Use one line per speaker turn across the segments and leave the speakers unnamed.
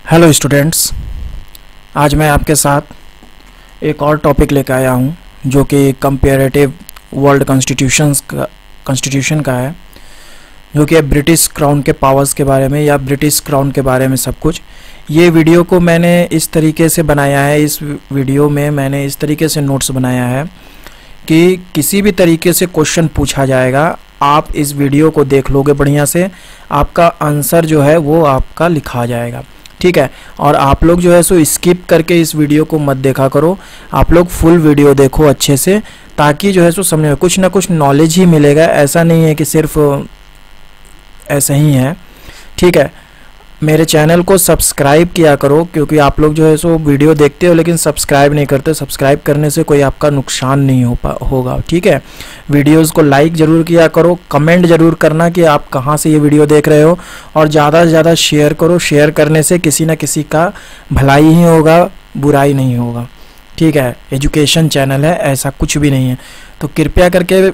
Hello students, आज मैं आपके साथ एक और टॉपिक लेकर आया हूँ जो कि कंपैरेटिव वर्ल्ड कॉन्स्टिट्यूशन का है, जो कि ब्रिटिश क्राउन के पावर्स के बारे में या ब्रिटिश क्राउन के बारे में सब कुछ। ये वीडियो को मैंने इस तरीके से बनाया है, इस वीडियो में मैंने इस तरीके से नोट्स बनाया है कि किसी भी तरीके से क्वेश्चन पूछा जाएगा, आप इस वीडियो को देख लोगे बढ़िया से, आपका आंसर जो है वो आपका लिखा जाएगा। ठीक है, और आप लोग जो है सो स्किप करके इस वीडियो को मत देखा करो, आप लोग फुल वीडियो देखो अच्छे से, ताकि जो है सो समझ में कुछ ना कुछ नॉलेज ही मिलेगा। ऐसा नहीं है कि सिर्फ ऐसा ही है। ठीक है, मेरे चैनल को सब्सक्राइब किया करो, क्योंकि आप लोग जो है सो वीडियो देखते हो लेकिन सब्सक्राइब नहीं करते। सब्सक्राइब करने से कोई आपका नुकसान नहीं होगा। ठीक है, वीडियोस को लाइक ज़रूर किया करो, कमेंट ज़रूर करना कि आप कहाँ से ये वीडियो देख रहे हो, और ज़्यादा से ज़्यादा शेयर करो। शेयर करने से किसी न किसी का भलाई ही होगा, बुराई नहीं होगा। ठीक है, एजुकेशन चैनल है, ऐसा कुछ भी नहीं है। तो कृपया करके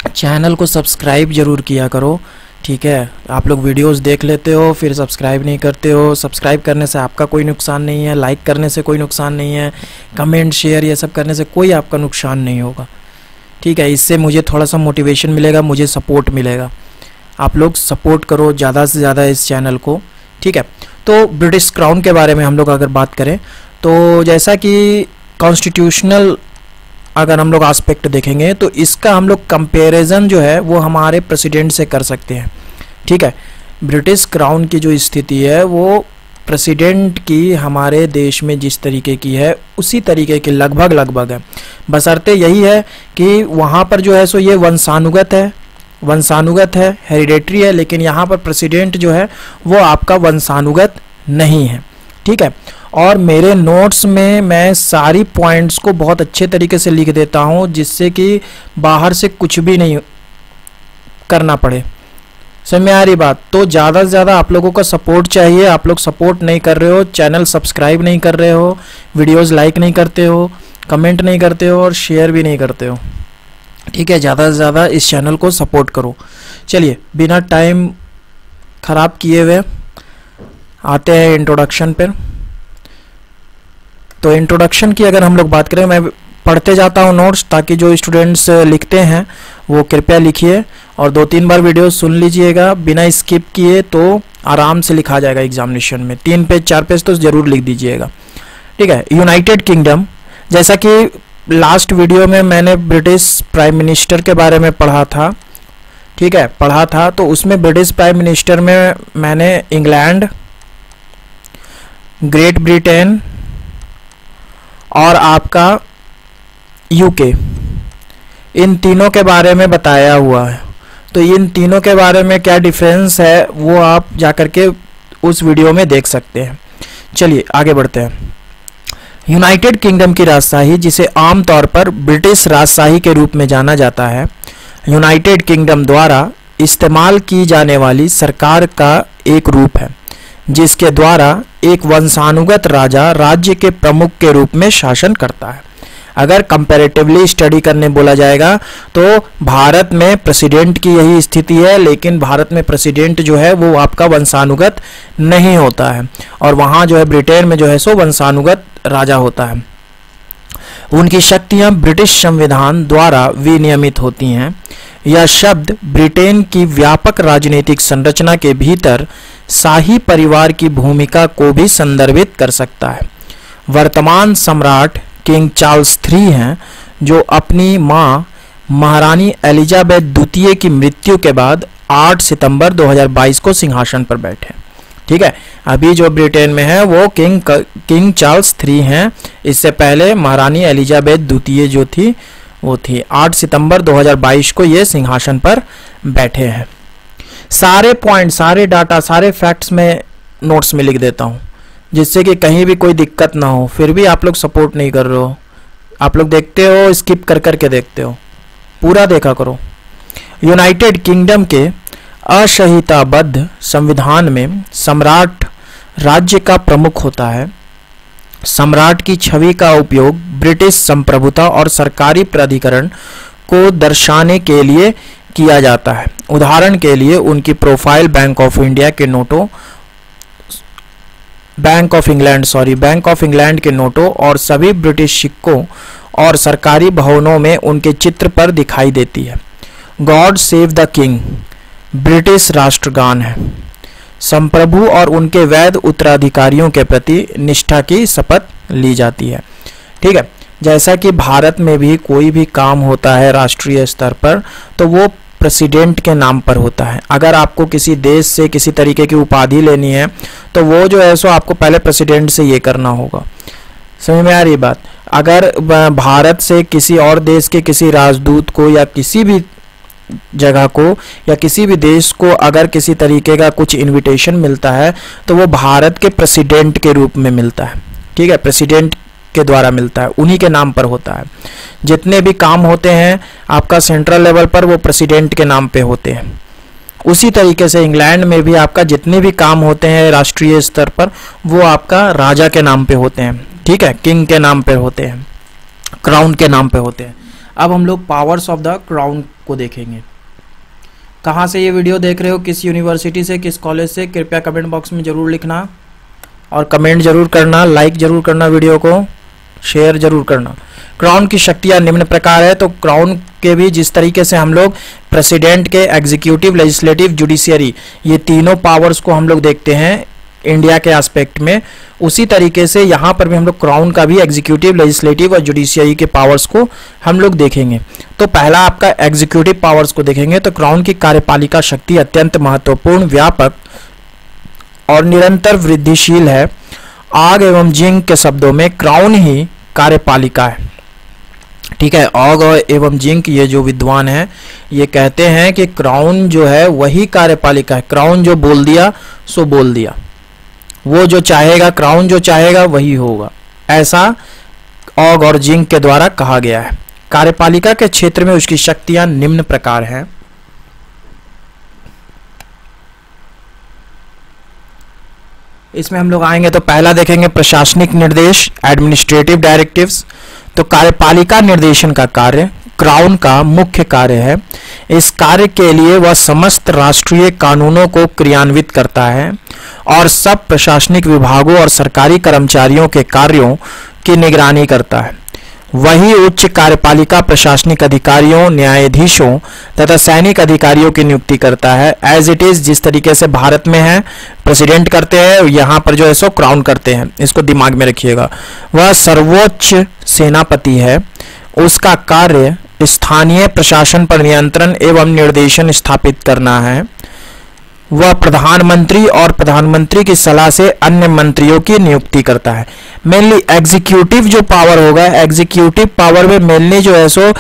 चैनल को सब्सक्राइब ज़रूर किया करो। ठीक है, आप लोग वीडियोस देख लेते हो फिर सब्सक्राइब नहीं करते हो। सब्सक्राइब करने से आपका कोई नुकसान नहीं है, लाइक करने से कोई नुकसान नहीं है, कमेंट शेयर ये सब करने से कोई आपका नुकसान नहीं होगा। ठीक है, इससे मुझे थोड़ा सा मोटिवेशन मिलेगा, मुझे सपोर्ट मिलेगा। आप लोग सपोर्ट करो ज़्यादा से ज़्यादा इस चैनल को। ठीक है, तो ब्रिटिश क्राउन के बारे में हम लोग अगर बात करें तो जैसा कि कॉन्स्टिट्यूशनल अगर हम लोग एस्पेक्ट देखेंगे तो इसका हम लोग कंपैरिजन जो है वो हमारे प्रेसिडेंट से कर सकते हैं। ठीक है, ब्रिटिश क्राउन की जो स्थिति है वो प्रेसिडेंट की हमारे देश में जिस तरीके की है उसी तरीके की लगभग है। बशर्ते यही है कि वहाँ पर जो है सो ये वंशानुगत है, हेरिडेटरी है, लेकिन यहाँ पर प्रेसिडेंट जो है वो आपका वंशानुगत नहीं है। ठीक है, और मेरे नोट्स में मैं सारी पॉइंट्स को बहुत अच्छे तरीके से लिख देता हूँ, जिससे कि बाहर से कुछ भी नहीं करना पड़े। समझ में आ रही बात? तो ज़्यादा से ज़्यादा आप लोगों का सपोर्ट चाहिए। आप लोग सपोर्ट नहीं कर रहे हो, चैनल सब्सक्राइब नहीं कर रहे हो, वीडियोस लाइक नहीं करते हो, कमेंट नहीं करते हो और शेयर भी नहीं करते हो। ठीक है, ज़्यादा से ज़्यादा इस चैनल को सपोर्ट करो। चलिए, बिना टाइम ख़राब किए हुए आते हैं इंट्रोडक्शन पर। तो इंट्रोडक्शन की अगर हम लोग बात करें, मैं पढ़ते जाता हूँ नोट्स, ताकि जो स्टूडेंट्स लिखते हैं वो कृपया लिखिए और 2-3 बार वीडियो सुन लीजिएगा बिना स्किप किए, तो आराम से लिखा जाएगा एग्जामिनेशन में। 3 पेज 4 पेज तो ज़रूर लिख दीजिएगा। ठीक है, यूनाइटेड किंगडम, जैसा कि लास्ट वीडियो में मैंने ब्रिटिश प्राइम मिनिस्टर के बारे में पढ़ा था। ठीक है, पढ़ा था, तो उसमें ब्रिटिश प्राइम मिनिस्टर में मैंने इंग्लैंड, ग्रेट ब्रिटेन और आपका यूके, इन तीनों के बारे में बताया हुआ है। तो इन तीनों के बारे में क्या डिफरेंस है वो आप जाकर के उस वीडियो में देख सकते हैं। चलिए आगे बढ़ते हैं। यूनाइटेड किंगडम की राजशाही, जिसे आमतौर पर ब्रिटिश राजशाही के रूप में जाना जाता है, यूनाइटेड किंगडम द्वारा इस्तेमाल की जाने वाली सरकार का एक रूप है, जिसके द्वारा एक वंशानुगत राजा राज्य के प्रमुख के रूप में शासन करता है। अगर कंपैरेटिवली स्टडी करने बोला जाएगा तो भारत में प्रेसिडेंट की यही स्थिति है, लेकिन भारत में प्रेसिडेंट जो है वो आपका वंशानुगत नहीं होता है, और वहाँ जो है ब्रिटेन में जो है सो वंशानुगत राजा होता है। उनकी शक्तियाँ ब्रिटिश संविधान द्वारा विनियमित होती हैं। यह शब्द ब्रिटेन की व्यापक राजनीतिक संरचना के भीतर शाही परिवार की भूमिका को भी संदर्भित कर सकता है। वर्तमान सम्राट किंग चार्ल्स III हैं, जो अपनी मां महारानी एलिजाबेथ द्वितीय की मृत्यु के बाद 8 सितंबर 2022 को सिंहासन पर बैठे। ठीक है, अभी जो ब्रिटेन में है वो किंग चार्ल्स III हैं। इससे पहले महारानी एलिजाबेथ द्वितीय जो थी वो थी 8 सितंबर 2022 को ये सिंहासन पर बैठे हैं। सारे पॉइंट, सारे डाटा, सारे फैक्ट्स में नोट्स में लिख देता हूँ, जिससे कि कहीं भी कोई दिक्कत ना हो। फिर भी आप लोग सपोर्ट नहीं कर रहे हो, आप लोग देखते हो, स्किप कर करके देखते हो, पूरा देखा करो। यूनाइटेड किंगडम के असंहिताबद्ध संविधान में सम्राट राज्य का प्रमुख होता है। सम्राट की छवि का उपयोग ब्रिटिश संप्रभुता और सरकारी प्राधिकरण को दर्शाने के लिए किया जाता है। उदाहरण के लिए उनकी प्रोफाइल बैंक ऑफ इंडिया के नोटों बैंक ऑफ इंग्लैंड के नोटों और सभी ब्रिटिश सिक्कों और सरकारी भवनों में उनके चित्र पर दिखाई देती है। God save the king British राष्ट्रगान है। संप्रभु और उनके वैध उत्तराधिकारियों के प्रति निष्ठा की शपथ ली जाती है। ठीक है, जैसा कि भारत में भी कोई भी काम होता है राष्ट्रीय स्तर पर तो वो प्रेसिडेंट के नाम पर होता है। अगर आपको किसी देश से किसी तरीके की उपाधि लेनी है तो वो जो है सो आपको पहले प्रेसिडेंट से ये करना होगा। समझ में आ रही बात? अगर भारत से किसी और देश के किसी राजदूत को या किसी भी जगह को या किसी भी देश को अगर किसी तरीके का कुछ इनविटेशन मिलता है तो वो भारत के प्रेसिडेंट के रूप में मिलता है। ठीक है, प्रेसिडेंट के द्वारा मिलता है, उन्हीं के नाम पर होता है। जितने भी काम होते हैं आपका सेंट्रल लेवल पर वो प्रेसिडेंट के नाम पे होते हैं। उसी तरीके से इंग्लैंड में भी आपका जितने भी काम होते हैं राष्ट्रीय स्तर पर वो आपका राजा के नाम पे होते हैं। ठीक है, किंग के नाम पे होते हैं, क्राउन के नाम पे होते हैं। अब हम लोग पावर्स ऑफ द क्राउन को देखेंगे। कहाँ से ये वीडियो देख रहे हो, किस यूनिवर्सिटी से, किस कॉलेज से, कृपया कमेंट बॉक्स में जरूर लिखना और कमेंट जरूर करना, लाइक जरूर करना, वीडियो को शेयर जरूर करना। क्राउन की शक्तियां निम्न प्रकार है। तो क्राउन के भी जिस तरीके से हम लोग प्रेसिडेंट के, एग्जीक्यूटिव, लेजिस्लेटिव, जुडिशियरी, ये तीनों पावर्स को हम लोग देखते हैं इंडिया के एस्पेक्ट में, उसी तरीके से यहाँ पर भी हम लोग क्राउन का भी एग्जीक्यूटिव, लेजिस्लेटिव और जुडिशियरी के पावर्स को हम लोग देखेंगे। तो पहला आपका एग्जीक्यूटिव पावर्स को देखेंगे। तो क्राउन की कार्यपालिका शक्ति अत्यंत महत्वपूर्ण, व्यापक और निरंतर वृद्धिशील है। ऑग एवं जिंक के शब्दों में क्राउन ही कार्यपालिका है। ठीक है, ऑग एवं जिंक ये जो विद्वान है ये कहते हैं कि क्राउन जो है वही कार्यपालिका है। क्राउन जो बोल दिया सो बोल दिया, वो जो चाहेगा, क्राउन जो चाहेगा वही होगा, ऐसा ऑग और जिंक के द्वारा कहा गया है। कार्यपालिका के क्षेत्र में उसकी शक्तियां निम्न प्रकार हैं। इसमें हम लोग आएंगे तो पहला देखेंगे प्रशासनिक निर्देश, एडमिनिस्ट्रेटिव डायरेक्टिव्स। तो कार्यपालिका निर्देशन का कार्य क्राउन का मुख्य कार्य है। इस कार्य के लिए वह समस्त राष्ट्रीय कानूनों को क्रियान्वित करता है और सब प्रशासनिक विभागों और सरकारी कर्मचारियों के कार्यों की निगरानी करता है। वही उच्च कार्यपालिका प्रशासनिक अधिकारियों, न्यायाधीशों तथा सैनिक अधिकारियों की नियुक्ति करता है। एज इट इज, जिस तरीके से भारत में है प्रेसिडेंट करते हैं, यहाँ पर जो है सो क्राउन करते हैं। इसको दिमाग में रखिएगा। वह सर्वोच्च सेनापति है। उसका कार्य स्थानीय प्रशासन पर नियंत्रण एवं निर्देशन स्थापित करना है। वह प्रधानमंत्री और प्रधानमंत्री की सलाह से अन्य मंत्रियों की नियुक्ति करता है। मेनली एग्जीक्यूटिव जो पावर होगा, एग्जीक्यूटिव पावर में मेनली जो है सो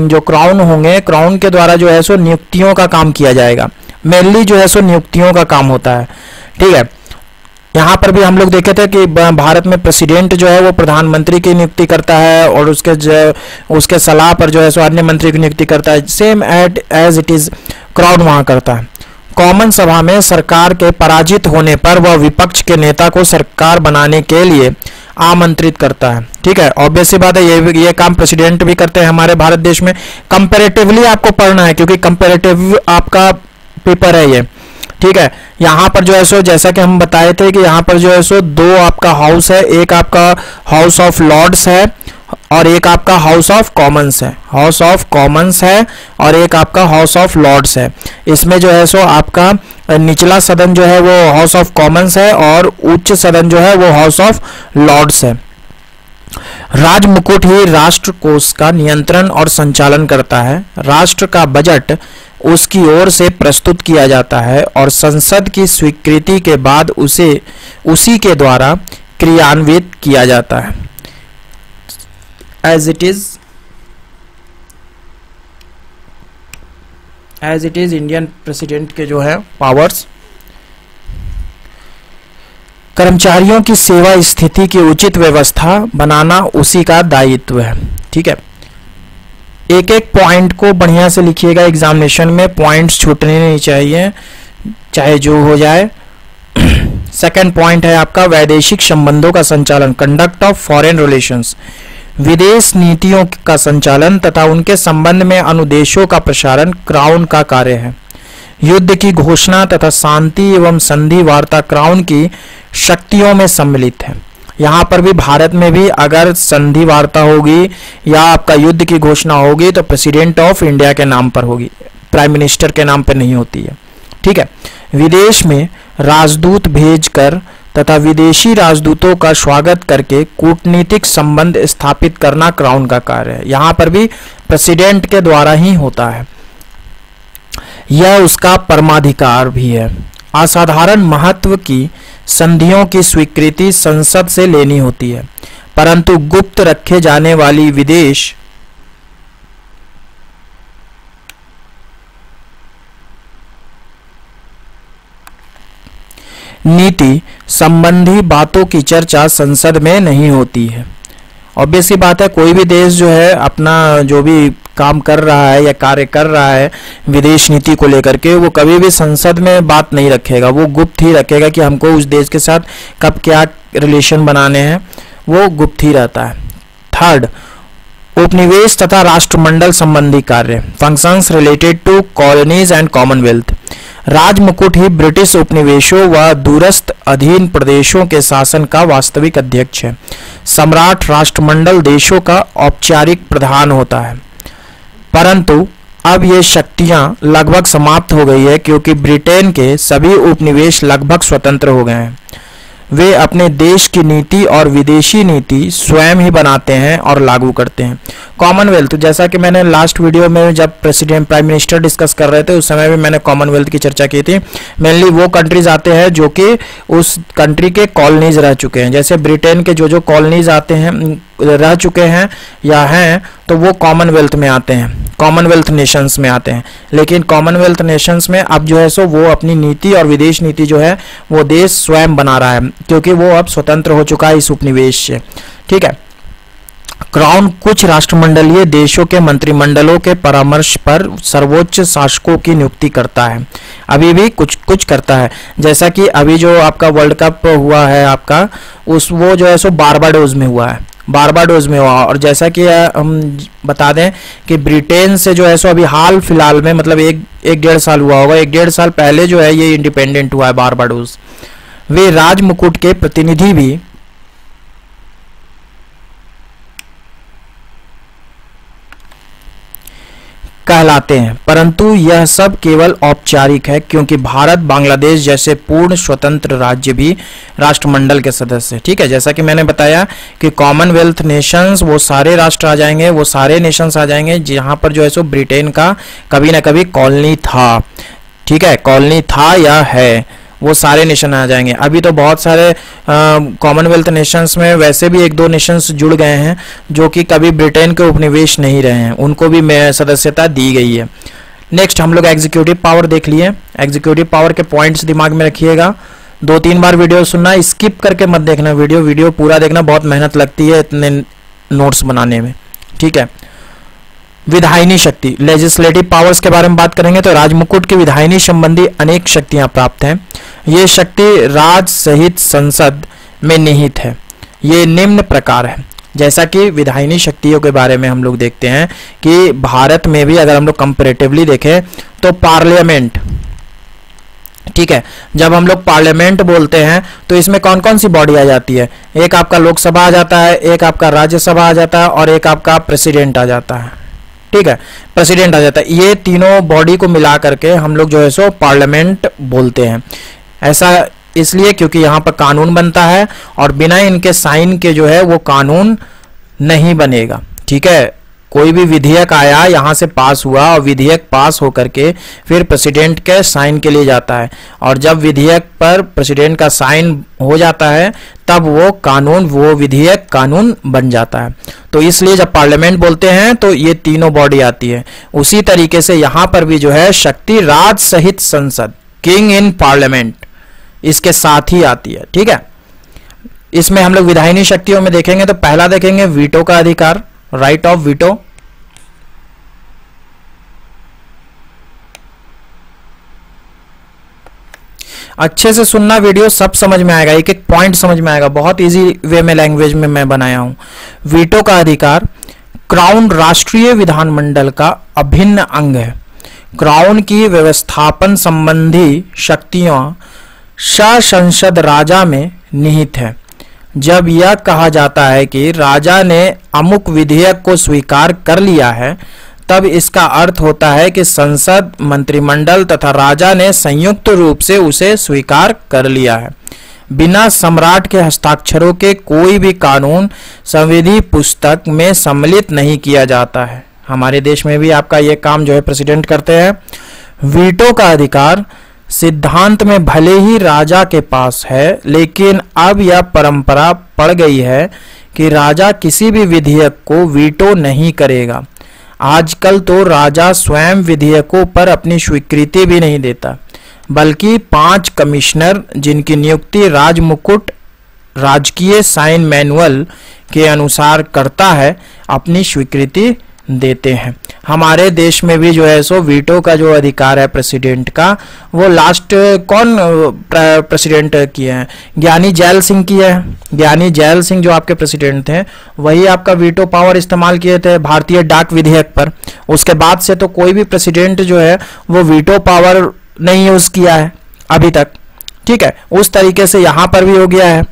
जो क्राउन होंगे, क्राउन के द्वारा जो है सो नियुक्तियों का काम किया जाएगा। मेनली जो है सो नियुक्तियों का काम होता है। ठीक है, यहाँ पर भी हम लोग देखे थे कि भारत में प्रेसिडेंट जो है वो प्रधानमंत्री की नियुक्ति करता है और उसके सलाह पर जो है सो अन्य मंत्री की नियुक्ति करता है। Same as it is crown वहाँ करता है। कॉमन सभा में सरकार के पराजित होने पर वह विपक्ष के नेता को सरकार बनाने के लिए आमंत्रित करता है। ठीक है, ऑब्वियस सी बात है, ये काम प्रेसिडेंट भी करते हैं हमारे भारत देश में। कंपैरेटिवली आपको पढ़ना है क्योंकि कंपैरेटिव आपका पेपर है ये। ठीक है, यहाँ पर जो है सो जैसा कि हम बताए थे कि यहाँ पर जो है सो दो आपका हाउस है, एक आपका हाउस ऑफ लॉर्ड्स है और एक आपका हाउस ऑफ कॉमन्स है। हाउस ऑफ कॉमन्स है और एक आपका हाउस ऑफ लॉर्ड्स है। इसमें जो है सो आपका निचला सदन जो है वो हाउस ऑफ कॉमन्स है और उच्च सदन जो है वो हाउस ऑफ लॉर्ड्स है। राजमुकुट ही राष्ट्र कोष का नियंत्रण और संचालन करता है। राष्ट्र का बजट उसकी ओर से प्रस्तुत किया जाता है और संसद की स्वीकृति के बाद उसे उसी के द्वारा क्रियान्वित किया जाता है। As it is Indian president के जो है पावर्स, कर्मचारियों की सेवा स्थिति की उचित व्यवस्था बनाना उसी का दायित्व है। ठीक है, एक एक पॉइंट को बढ़िया से लिखिएगा, एग्जामिनेशन में पॉइंट्स छूटने नहीं चाहिए चाहे जो हो जाए। सेकंड पॉइंट है आपका वैदेशिक संबंधों का संचालन, कंडक्ट ऑफ फॉरेन रिलेशंस। विदेश नीतियों का संचालन तथा उनके संबंध में अनुदेशों का प्रसारण क्राउन का कार्य है। युद्ध की घोषणा तथा शांति एवं संधि वार्ता क्राउन की शक्तियों में सम्मिलित है। यहाँ पर भी भारत में भी अगर संधि वार्ता होगी या आपका युद्ध की घोषणा होगी तो प्रेसिडेंट ऑफ इंडिया के नाम पर होगी, प्राइम मिनिस्टर के नाम पर नहीं होती है। ठीक है। विदेश में राजदूत भेजकर तथा विदेशी राजदूतों का स्वागत करके कूटनीतिक संबंध स्थापित करना क्राउन का कार्य है। यहाँ पर भी प्रेसिडेंट के द्वारा ही होता है, यह उसका परमाधिकार भी है। असाधारण महत्व की संधियों की स्वीकृति संसद से लेनी होती है, परंतु गुप्त रखे जाने वाली विदेश नीति संबंधी बातों की चर्चा संसद में नहीं होती है। ऑब्वियसली बात है, कोई भी देश जो है अपना जो भी काम कर रहा है या कार्य कर रहा है विदेश नीति को लेकर के, वो कभी भी संसद में बात नहीं रखेगा, वो गुप्त ही रखेगा कि हमको उस देश के साथ कब क्या रिलेशन बनाने हैं, वो गुप्त ही रहता है। थर्ड, उपनिवेश तथा राष्ट्रमंडल संबंधी कार्य, functions related to colonies and commonwealth. राजमुकुट ही ब्रिटिश उपनिवेशों व दूरस्थ अधीन प्रदेशों के शासन का वास्तविक अध्यक्ष है। सम्राट राष्ट्रमंडल देशों का औपचारिक प्रधान होता है, परंतु अब ये शक्तियां लगभग समाप्त हो गई है क्योंकि ब्रिटेन के सभी उपनिवेश लगभग स्वतंत्र हो गए हैं। वे अपने देश की नीति और विदेशी नीति स्वयं ही बनाते हैं और लागू करते हैं। कॉमनवेल्थ, जैसा कि मैंने लास्ट वीडियो में जब प्रेसिडेंट प्राइम मिनिस्टर डिस्कस कर रहे थे उस समय भी मैंने कॉमनवेल्थ की चर्चा की थी। मेनली वो कंट्रीज आते हैं जो कि उस कंट्री के कॉलोनीज रह चुके हैं, जैसे ब्रिटेन के जो कॉलोनीज आते हैं रह चुके हैं या हैं तो वो कॉमनवेल्थ में आते हैं, कॉमनवेल्थ नेशंस में आते हैं। लेकिन कॉमनवेल्थ नेशंस में अब जो है सो वो अपनी नीति और विदेश नीति जो है वो देश स्वयं बना रहा है क्योंकि वो अब स्वतंत्र हो चुका है इस उपनिवेश से। ठीक है। क्राउन कुछ राष्ट्रमंडलीय देशों के मंत्रिमंडलों के परामर्श पर सर्वोच्च शासकों की नियुक्ति करता है, अभी भी कुछ कुछ करता है। जैसा कि अभी जो आपका वर्ल्ड कप हुआ है आपका उस वो जो है सो बारबाडोस में हुआ है, बारबाडोस में हुआ। और जैसा कि हम बता दें कि ब्रिटेन से जो है सो अभी हाल फिलहाल में मतलब एक डेढ़ साल हुआ होगा, एक डेढ़ साल पहले जो है ये इंडिपेंडेंट हुआ है बारबाडोस। वे राजमुकुट के प्रतिनिधि भी कहलाते हैं, परंतु यह सब केवल औपचारिक है क्योंकि भारत बांग्लादेश जैसे पूर्ण स्वतंत्र राज्य भी राष्ट्रमंडल के सदस्य हैं। ठीक है। जैसा कि मैंने बताया कि कॉमनवेल्थ नेशंस वो सारे राष्ट्र आ जाएंगे, वो सारे नेशंस आ जाएंगे जहां पर जो है सो ब्रिटेन का कभी ना कभी कॉलोनी था। ठीक है, कॉलोनी था या है, वो सारे नेशन आ जाएंगे। अभी तो बहुत सारे कॉमनवेल्थ नेशंस में वैसे भी एक दो नेशंस जुड़ गए हैं जो कि कभी ब्रिटेन के उपनिवेश नहीं रहे हैं, उनको भी सदस्यता दी गई है। नेक्स्ट हम लोग एग्जीक्यूटिव पावर देख लिए। एग्जीक्यूटिव पावर के पॉइंट्स दिमाग में रखिएगा, 2-3 बार वीडियो सुनना, स्किप करके मत देखना वीडियो पूरा देखना, बहुत मेहनत लगती है इतने नोट्स बनाने में। ठीक है। विधायिनी शक्ति, लेजिस्लेटिव पावर्स के बारे में बात करेंगे तो राजमुकुट की विधायिनी संबंधी अनेक शक्तियां प्राप्त हैं। ये शक्ति राज सहित संसद में निहित है। ये निम्न प्रकार है, जैसा कि विधायिनी शक्तियों के बारे में हम लोग देखते हैं कि भारत में भी अगर हम लोग कंपैरेटिवली देखें तो पार्लियामेंट, ठीक है, जब हम लोग पार्लियामेंट बोलते हैं तो इसमें कौन कौन सी बॉडी आ जाती है, एक आपका लोकसभा आ जाता है, एक आपका राज्यसभा आ जाता है और एक आपका प्रेसिडेंट आ जाता है। ठीक है, प्रेसिडेंट आ जाता है। ये तीनों बॉडी को मिला करके हम लोग जो है सो पार्लियामेंट बोलते हैं। ऐसा इसलिए क्योंकि यहाँ पर कानून बनता है और बिना इनके साइन के जो है वो कानून नहीं बनेगा। ठीक है, कोई भी विधेयक आया यहाँ से पास हुआ और विधेयक पास होकर के फिर प्रेसिडेंट के साइन के लिए जाता है और जब विधेयक पर प्रेसिडेंट का साइन हो जाता है तब वो विधेयक कानून बन जाता है। तो इसलिए जब पार्लियामेंट बोलते हैं तो ये तीनों बॉडी आती है। उसी तरीके से यहाँ पर भी जो है शक्ति राज सहित संसद, किंग इन पार्लियामेंट, इसके साथ ही आती है। ठीक है, इसमें हम लोग विधायिनी शक्तियों में देखेंगे तो पहला देखेंगे वीटो का अधिकार, राइट ऑफ वीटो। अच्छे से सुनना, वीडियो सब समझ में आएगा, एक एक पॉइंट समझ में आएगा, बहुत इजी वे में लैंग्वेज में मैं बनाया हूं। वीटो का अधिकार क्राउन राष्ट्रीय विधानमंडल का अभिन्न अंग है। क्राउन की व्यवस्थापन संबंधी शक्तियां संसद राजा में निहित है। जब यह कहा जाता है कि राजा ने अमुक विधेयक को स्वीकार कर लिया है, तब इसका अर्थ होता है कि संसद, मंत्रिमंडल तथा राजा ने संयुक्त रूप से उसे स्वीकार कर लिया है। बिना सम्राट के हस्ताक्षरों के कोई भी कानून संविधि पुस्तक में सम्मिलित नहीं किया जाता है। हमारे देश में भी आपका ये काम जो है प्रेसिडेंट करते हैं। वीटो का अधिकार सिद्धांत में भले ही राजा के पास है, लेकिन अब यह परंपरा पड़ गई है कि राजा किसी भी विधेयक को वीटो नहीं करेगा। आजकल तो राजा स्वयं विधेयकों पर अपनी स्वीकृति भी नहीं देता, बल्कि 5 कमिश्नर, जिनकी नियुक्ति राजमुकुट राजकीय साइन मैनुअल के अनुसार करता है, अपनी स्वीकृति देते हैं। हमारे देश में भी जो है सो वीटो का जो अधिकार है प्रेसिडेंट का, वो लास्ट कौन प्रेसिडेंट किए हैं? ज्ञानी जैल सिंह किए हैं। ज्ञानी जैल सिंह जो आपके प्रेसिडेंट थे, वही आपका वीटो पावर इस्तेमाल किए थे भारतीय डाक विधेयक पर। उसके बाद से तो कोई भी प्रेसिडेंट जो है वो वीटो पावर नहीं यूज किया है अभी तक। ठीक है, उस तरीके से यहां पर भी हो गया है।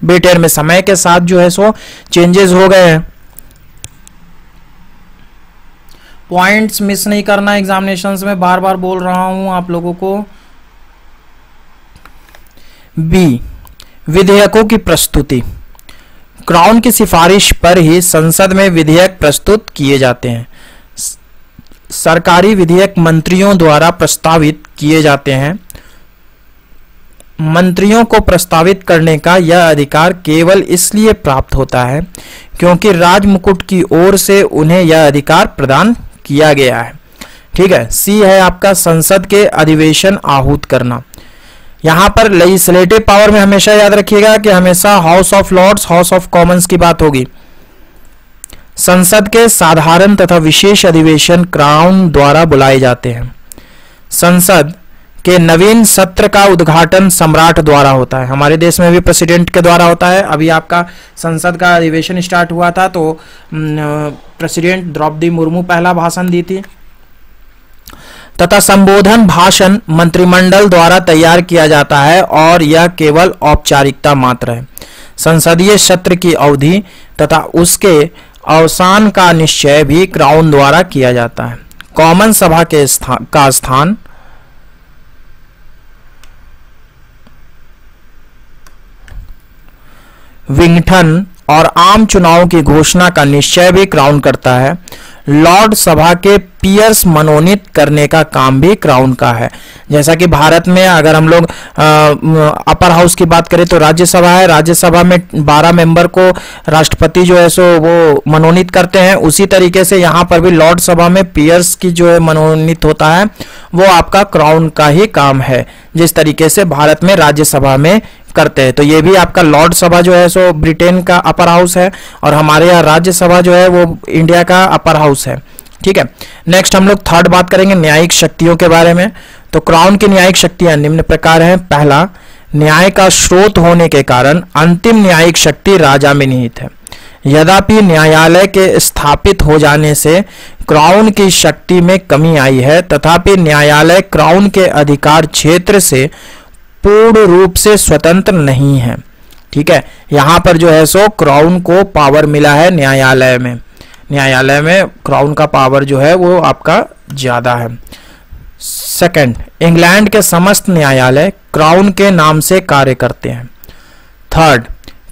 ब्रिटेन में समय के साथ जो है सो चेंजेस हो गए हैं। पॉइंट्स मिस नहीं करना एग्जामिनेशंस में, बार बार बोल रहा हूं आप लोगों को। बी, विधेयकों की प्रस्तुति। क्राउन की सिफारिश पर ही संसद में विधेयक प्रस्तुत किए जाते हैं। सरकारी विधेयक मंत्रियों द्वारा प्रस्तावित किए जाते हैं। मंत्रियों को प्रस्तावित करने का यह अधिकार केवल इसलिए प्राप्त होता है क्योंकि राजमुकुट की ओर से उन्हें यह अधिकार प्रदान किया गया है। ठीक है। सी है आपका संसद के अधिवेशन आहूत करना। यहां पर लेजिस्लेटिव पावर में हमेशा याद रखिएगा कि हमेशा House of Lords, House of Commons की बात होगी। संसद के साधारण तथा विशेष अधिवेशन क्राउन द्वारा बुलाए जाते हैं। संसद के नवीन सत्र का उद्घाटन सम्राट द्वारा होता है। हमारे देश में भी प्रेसिडेंट के द्वारा होता है। अभी आपका संसद का अधिवेशन स्टार्ट हुआ था तो प्रेसिडेंट द्रौपदी मुर्मू पहला भाषण दी थी, तथा संबोधन भाषण मंत्रिमंडल द्वारा तैयार किया जाता है और यह केवल औपचारिकता मात्र है। संसदीय सत्र की अवधि तथा उसके अवसान का निश्चय भी क्राउन द्वारा किया जाता है। कॉमन सभा के स्थान विघटन और आम चुनाव की घोषणा का निश्चय भी क्राउन करता है। लॉर्ड सभा के पीयर्स मनोनीत करने का काम भी क्राउन का है। जैसा कि भारत में अगर हम लोग अपर हाउस की बात करें तो राज्यसभा है। राज्यसभा में 12 मेंबर को राष्ट्रपति जो है सो वो मनोनीत करते हैं। उसी तरीके से यहाँ पर भी लॉर्ड सभा में पीयर्स की जो है मनोनीत होता है, वो आपका क्राउन का ही काम है, जिस तरीके से भारत में राज्यसभा में करते हैं। तो ये भी आपका लॉर्ड सभा जो है सो ब्रिटेन का अपर हाउस है और हमारे यहाँ राज्यसभा जो है वो इंडिया का अपर हाउस है। ठीक है। नेक्स्ट हम लोग थर्ड बात करेंगे न्यायिक शक्तियों के बारे में। तो क्राउन की न्यायिक शक्तियां निम्न प्रकार हैं। पहला, न्याय का स्रोत होने के कारण अंतिम न्यायिक शक्ति राजा में निहित है। यद्यपि न्यायालय के स्थापित हो जाने से क्राउन की शक्ति में कमी आई है, तथापि न्यायालय क्राउन के अधिकार क्षेत्र से पूर्ण रूप से स्वतंत्र नहीं है। ठीक है। यहां पर जो है सो क्राउन को पावर मिला है न्यायालय में। न्यायालय में क्राउन का पावर जो है वो आपका ज्यादा है। सेकंड, इंग्लैंड के समस्त न्यायालय क्राउन के नाम से कार्य करते हैं। थर्ड,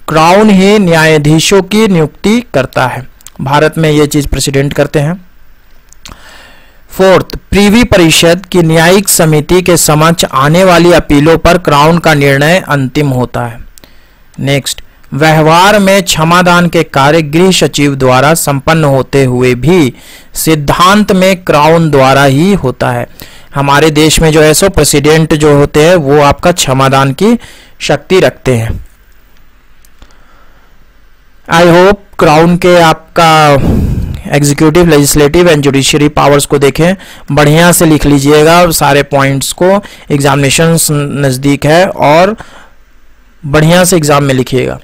क्राउन ही न्यायाधीशों की नियुक्ति करता है। भारत में ये चीज प्रेसिडेंट करते हैं। फोर्थ, प्रीवी परिषद की न्यायिक समिति के समक्ष आने वाली अपीलों पर क्राउन का निर्णय अंतिम होता है। नेक्स्ट, व्यवहार में क्षमादान के कार्य गृह सचिव द्वारा संपन्न होते हुए भी सिद्धांत में क्राउन द्वारा ही होता है। हमारे देश में जो है सो प्रेसिडेंट जो होते हैं वो आपका क्षमादान की शक्ति रखते हैं। आई होप क्राउन के आपका executive, legislative and judiciary powers को देखें, बढ़िया से लिख लीजिएगा सारे पॉइंट्स को। एग्जामिनेशन नजदीक है और बढ़िया से एग्जाम में लिखिएगा।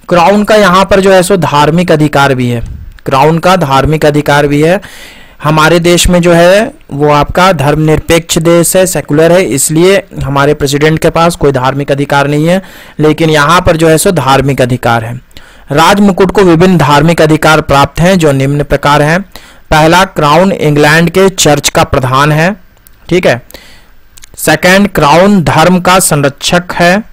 क्राउन का यहाँ पर जो है सो धार्मिक अधिकार भी है। क्राउन का धार्मिक अधिकार भी है। हमारे देश में जो है वो आपका धर्मनिरपेक्ष देश है, सेकुलर है, इसलिए हमारे प्रेसिडेंट के पास कोई धार्मिक अधिकार नहीं है, लेकिन यहाँ पर जो है सो धार्मिक अधिकार है। राज मुकुट को विभिन्न धार्मिक अधिकार प्राप्त हैं जो निम्न प्रकार हैं। पहला, क्राउन इंग्लैंड के चर्च का प्रधान है, ठीक है। सेकंड, क्राउन धर्म का संरक्षक है।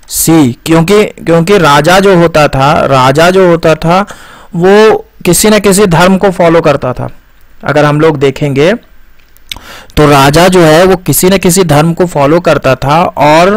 सी, क्योंकि राजा जो होता था वो किसी न किसी धर्म को फॉलो करता था। अगर हम लोग देखेंगे तो राजा जो है वो किसी न किसी धर्म को फॉलो करता था और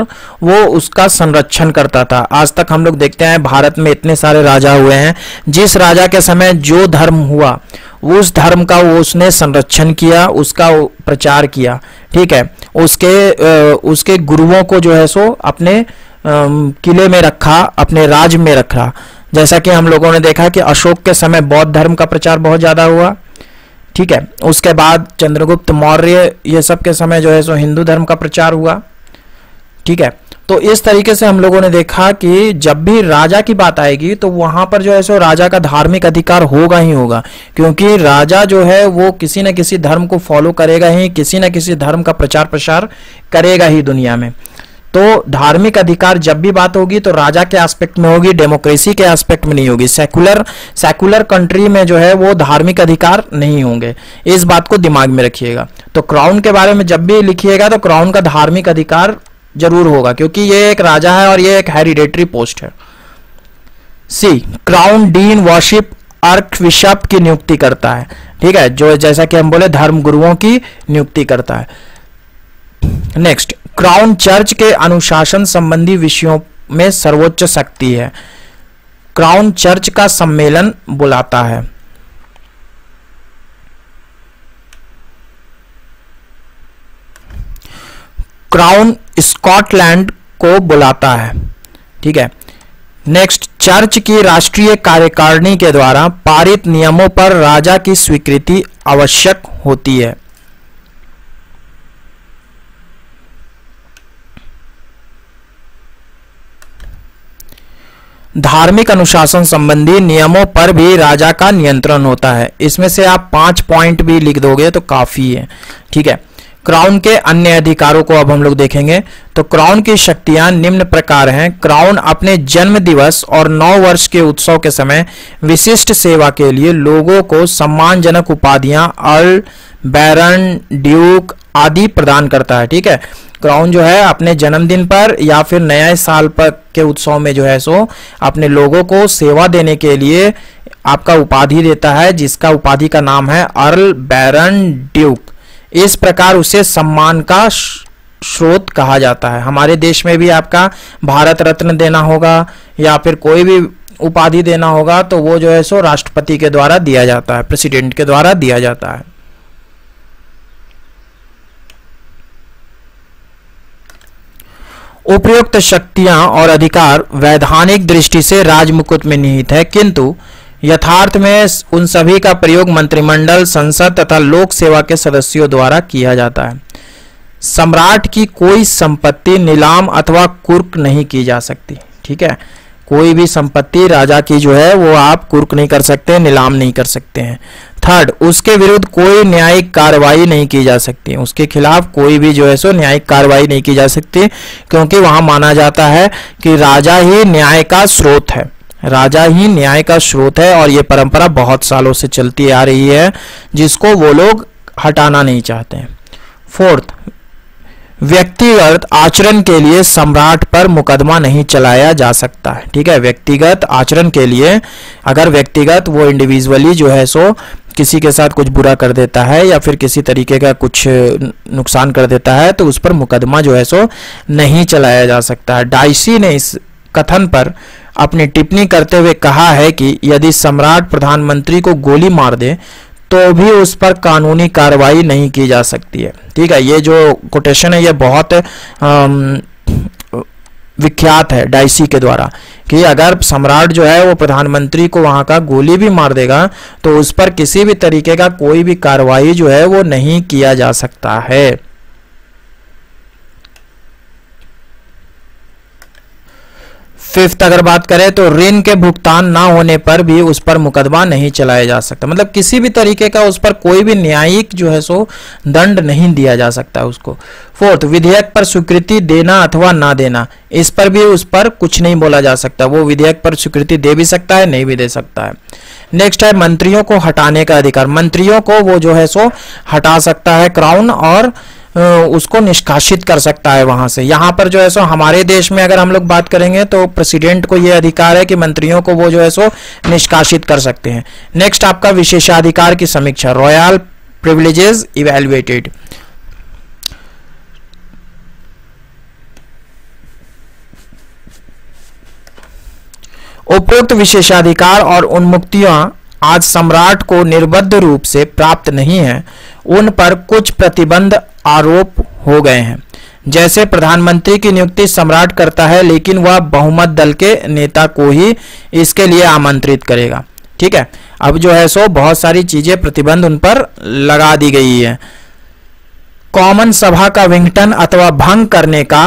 वो उसका संरक्षण करता था। आज तक हम लोग देखते हैं भारत में इतने सारे राजा हुए हैं, जिस राजा के समय जो धर्म हुआ उस धर्म का वो उसने संरक्षण किया, उसका प्रचार किया, ठीक है। उसके गुरुओं को जो है सो अपने किले में रखा, अपने राज में रखा। जैसा कि हम लोगों ने देखा कि अशोक के समय बौद्ध धर्म का प्रचार बहुत ज्यादा हुआ, ठीक है। उसके बाद चंद्रगुप्त मौर्य ये सब के समय जो है सो हिंदू धर्म का प्रचार हुआ, ठीक है। तो इस तरीके से हम लोगों ने देखा कि जब भी राजा की बात आएगी तो वहां पर जो है सो राजा का धार्मिक अधिकार होगा ही होगा, क्योंकि राजा जो है वो किसी न किसी धर्म को फॉलो करेगा ही, किसी न किसी धर्म का प्रचार प्रसार करेगा ही दुनिया में। तो धार्मिक अधिकार जब भी बात होगी तो राजा के एस्पेक्ट में होगी, डेमोक्रेसी के एस्पेक्ट में नहीं होगी। सेकुलर कंट्री में जो है वो धार्मिक अधिकार नहीं होंगे, इस बात को दिमाग में रखिएगा। तो क्राउन के बारे में जब भी लिखिएगा तो क्राउन का धार्मिक अधिकार जरूर होगा, क्योंकि ये एक राजा है और ये एक हेरिडेटरी पोस्ट है। सी, क्राउन डीन वर्शिप आर्कबिशप की नियुक्ति करता है, ठीक है, जो जैसा कि हम बोले धर्म गुरुओं की नियुक्ति करता है। नेक्स्ट, क्राउन चर्च के अनुशासन संबंधी विषयों में सर्वोच्च शक्ति है। क्राउन चर्च का सम्मेलन बुलाता है। क्राउन स्कॉटलैंड को बुलाता है, ठीक है। नेक्स्ट, चर्च की राष्ट्रीय कार्यकारिणी के द्वारा पारित नियमों पर राजा की स्वीकृति आवश्यक होती है। धार्मिक अनुशासन संबंधी नियमों पर भी राजा का नियंत्रण होता है। इसमें से आप 5 पॉइंट भी लिख दोगे तो काफी है, ठीक है। क्राउन के अन्य अधिकारों को अब हम लोग देखेंगे। तो क्राउन की शक्तियां निम्न प्रकार हैं। क्राउन अपने जन्म दिवस और 9 वर्ष के उत्सव के समय विशिष्ट सेवा के लिए लोगों को सम्मानजनक उपाधियां अर्ल, बैरन, ड्यूक आदि प्रदान करता है, ठीक है। क्राउन जो है अपने जन्मदिन पर या फिर नए साल पर के उत्सव में जो है सो अपने लोगों को सेवा देने के लिए आपका उपाधि देता है, जिसका उपाधि का नाम है अर्ल, बैरन, ड्यूक। इस प्रकार उसे सम्मान का स्रोत कहा जाता है। हमारे देश में भी आपका भारत रत्न देना होगा या फिर कोई भी उपाधि देना होगा तो वो जो है सो राष्ट्रपति के द्वारा दिया जाता है, प्रेसिडेंट के द्वारा दिया जाता है। उपयुक्त शक्तियां और अधिकार वैधानिक दृष्टि से राजमुकुट में निहित है, किंतु यथार्थ में उन सभी का प्रयोग मंत्रिमंडल, संसद तथा लोक सेवा के सदस्यों द्वारा किया जाता है। सम्राट की कोई संपत्ति नीलाम अथवा कुर्क नहीं की जा सकती, ठीक है। कोई भी संपत्ति राजा की जो है वो आप कुर्क नहीं कर सकते, नीलाम नहीं कर सकते हैं। थर्ड, उसके विरुद्ध कोई न्यायिक कार्रवाई नहीं की जा सकती, उसके खिलाफ कोई भी जो है सो न्यायिक कार्रवाई नहीं की जा सकती, क्योंकि वहां माना जाता है कि राजा ही न्याय का स्रोत है, राजा ही न्याय का स्रोत है। और ये परंपरा बहुत सालों से चलती आ रही है, जिसको वो लोग हटाना नहीं चाहते हैं। फोर्थ, व्यक्तिगत आचरण के लिए सम्राट पर मुकदमा नहीं चलाया जा सकता है, ठीक है। व्यक्तिगत आचरण के लिए अगर व्यक्तिगत वो इंडिविजुअली जो है सो किसी के साथ कुछ बुरा कर देता है या फिर किसी तरीके का कुछ नुकसान कर देता है तो उस पर मुकदमा जो है सो नहीं चलाया जा सकता है। डाइसी ने इस कथन पर अपनी टिप्पणी करते हुए कहा है कि यदि सम्राट प्रधानमंत्री को गोली मार दे तो भी उस पर कानूनी कार्रवाई नहीं की जा सकती है, ठीक है। ये जो कोटेशन है ये बहुत विख्यात है डाइसी के द्वारा कि अगर सम्राट जो है वो प्रधानमंत्री को वहां का गोली भी मार देगा तो उस पर किसी भी तरीके का कोई भी कार्रवाई जो है वो नहीं किया जा सकता है। फिफ्थ अगर बात करें तो ऋण के भुगतान ना होने पर भी उस पर मुकदमा नहीं चलाया जा सकता, मतलब किसी भी तरीके का उस पर कोई भी न्यायिक जो है सो दंड नहीं दिया जा सकता उसको। फोर्थ, विधेयक पर स्वीकृति देना अथवा ना देना, इस पर भी उस पर कुछ नहीं बोला जा सकता, वो विधेयक पर स्वीकृति दे भी सकता है, नहीं भी दे सकता है। नेक्स्ट है मंत्रियों को हटाने का अधिकार, मंत्रियों को वो जो है सो हटा सकता है क्राउन और उसको निष्कासित कर सकता है वहां से। यहां पर जो है सो हमारे देश में अगर हम लोग बात करेंगे तो प्रेसिडेंट को यह अधिकार है कि मंत्रियों को वो जो है सो निष्कासित कर सकते हैं। नेक्स्ट आपका विशेषाधिकार की समीक्षा, रॉयल प्रिविलेजेस इवैल्यूएटेड। उपरोक्त विशेषाधिकार और उन्मुक्तियां आज सम्राट को निर्बद्ध रूप से प्राप्त नहीं है, उन पर कुछ प्रतिबंध आरोप हो गए हैं। जैसे प्रधानमंत्री की नियुक्ति सम्राट करता है, लेकिन वह बहुमत दल के नेता को ही इसके लिए आमंत्रित करेगा। ठीक है, अब जो है सो बहुत सारी चीजें प्रतिबंध उन पर लगा दी गई है। कॉमन सभा का विघटन अथवा भंग करने का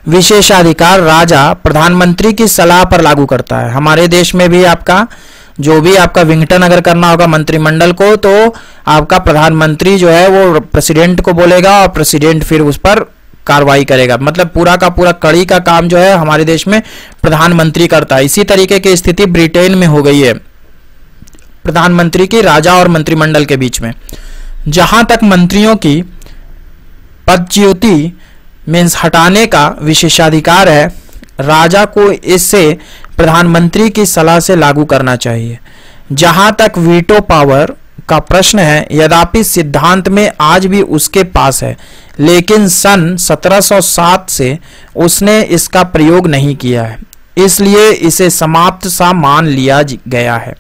विशेषाधिकार राजा प्रधानमंत्री की सलाह पर लागू करता है। हमारे देश में भी आपका जो भी आपका विघटन अगर करना होगा मंत्रिमंडल को, तो आपका प्रधानमंत्री जो है वो प्रेसिडेंट को बोलेगा और प्रेसिडेंट फिर उस पर कार्रवाई करेगा। मतलब पूरा का पूरा कड़ी का काम जो है हमारे देश में प्रधानमंत्री करता है। इसी तरीके की स्थिति ब्रिटेन में हो गई है प्रधानमंत्री की राजा और मंत्रिमंडल के बीच में। जहां तक मंत्रियों की पदच्युति मीन्स हटाने का विशेषाधिकार है, राजा को इससे प्रधानमंत्री की सलाह से लागू करना चाहिए। जहां तक वीटो पावर का प्रश्न है, यद्यपि सिद्धांत में आज भी उसके पास है, लेकिन सन 1707 से उसने इसका प्रयोग नहीं किया है, इसलिए इसे समाप्त सा मान लिया गया है।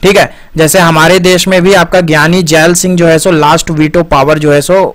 ठीक है, जैसे हमारे देश में भी आपका ज्ञानी जैल सिंह जो है सो लास्ट वीटो पावर जो है सो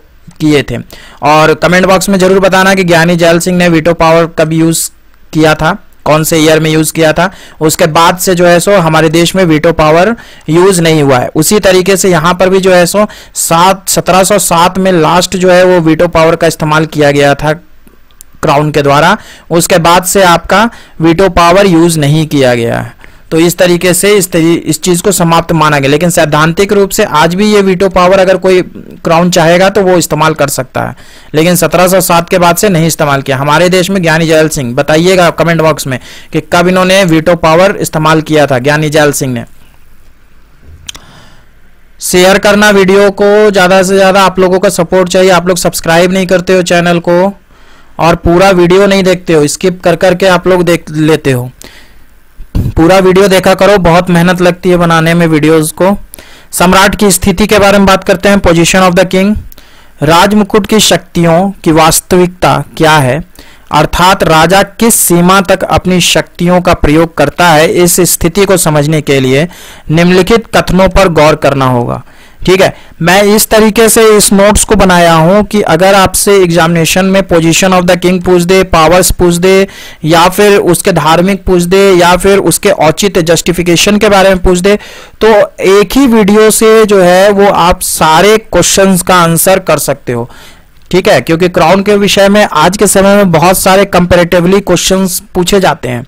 किए थे। और कमेंट बॉक्स में जरूर बताना कि ज्ञानी जैल सिंह ने वीटो पावर कब यूज किया था, कौन से ईयर में यूज किया था। उसके बाद से जो है सो हमारे देश में वीटो पावर यूज नहीं हुआ है। उसी तरीके से यहाँ पर भी जो है सो 1707 में लास्ट जो है वो वीटो पावर का इस्तेमाल किया गया था क्राउन के द्वारा। उसके बाद से आपका वीटो पावर यूज नहीं किया गया है। तो इस तरीके से इस चीज को समाप्त माना गया, लेकिन सैद्धांतिक रूप से आज भी ये वीटो पावर अगर कोई क्राउन चाहेगा तो वो इस्तेमाल कर सकता है, लेकिन 1707 के बाद से नहीं इस्तेमाल किया। हमारे देश में ज्ञानी जैल सिंह, बताइएगा कमेंट बॉक्स में कि कब इन्होंने वीटो पावर इस्तेमाल किया था ज्ञानी जैल सिंह ने। शेयर करना वीडियो को, ज्यादा से ज्यादा आप लोगों का सपोर्ट चाहिए। आप लोग सब्सक्राइब नहीं करते हो चैनल को और पूरा वीडियो नहीं देखते हो, स्किप कर करके आप लोग देख लेते हो। पूरा वीडियो देखा करो, बहुत मेहनत लगती है बनाने में वीडियोस को। सम्राट की स्थिति के बारे में बात करते हैं। पोजीशन ऑफ द किंग, राजमुकुट की शक्तियों की वास्तविकता क्या है, अर्थात राजा किस सीमा तक अपनी शक्तियों का प्रयोग करता है। इस स्थिति को समझने के लिए निम्नलिखित कथनों पर गौर करना होगा। ठीक है, मैं इस तरीके से इस नोट्स को बनाया हूं कि अगर आपसे एग्जामिनेशन में पोजीशन ऑफ द किंग पूछ दे, पावर्स पूछ दे, या फिर उसके धार्मिक पूछ दे, या फिर उसके औचित्य जस्टिफिकेशन के बारे में पूछ दे, तो एक ही वीडियो से जो है वो आप सारे क्वेश्चंस का आंसर कर सकते हो। ठीक है, क्योंकि क्राउन के विषय में आज के समय में बहुत सारे कंपैरेटिवली क्वेश्चंस पूछे जाते हैं,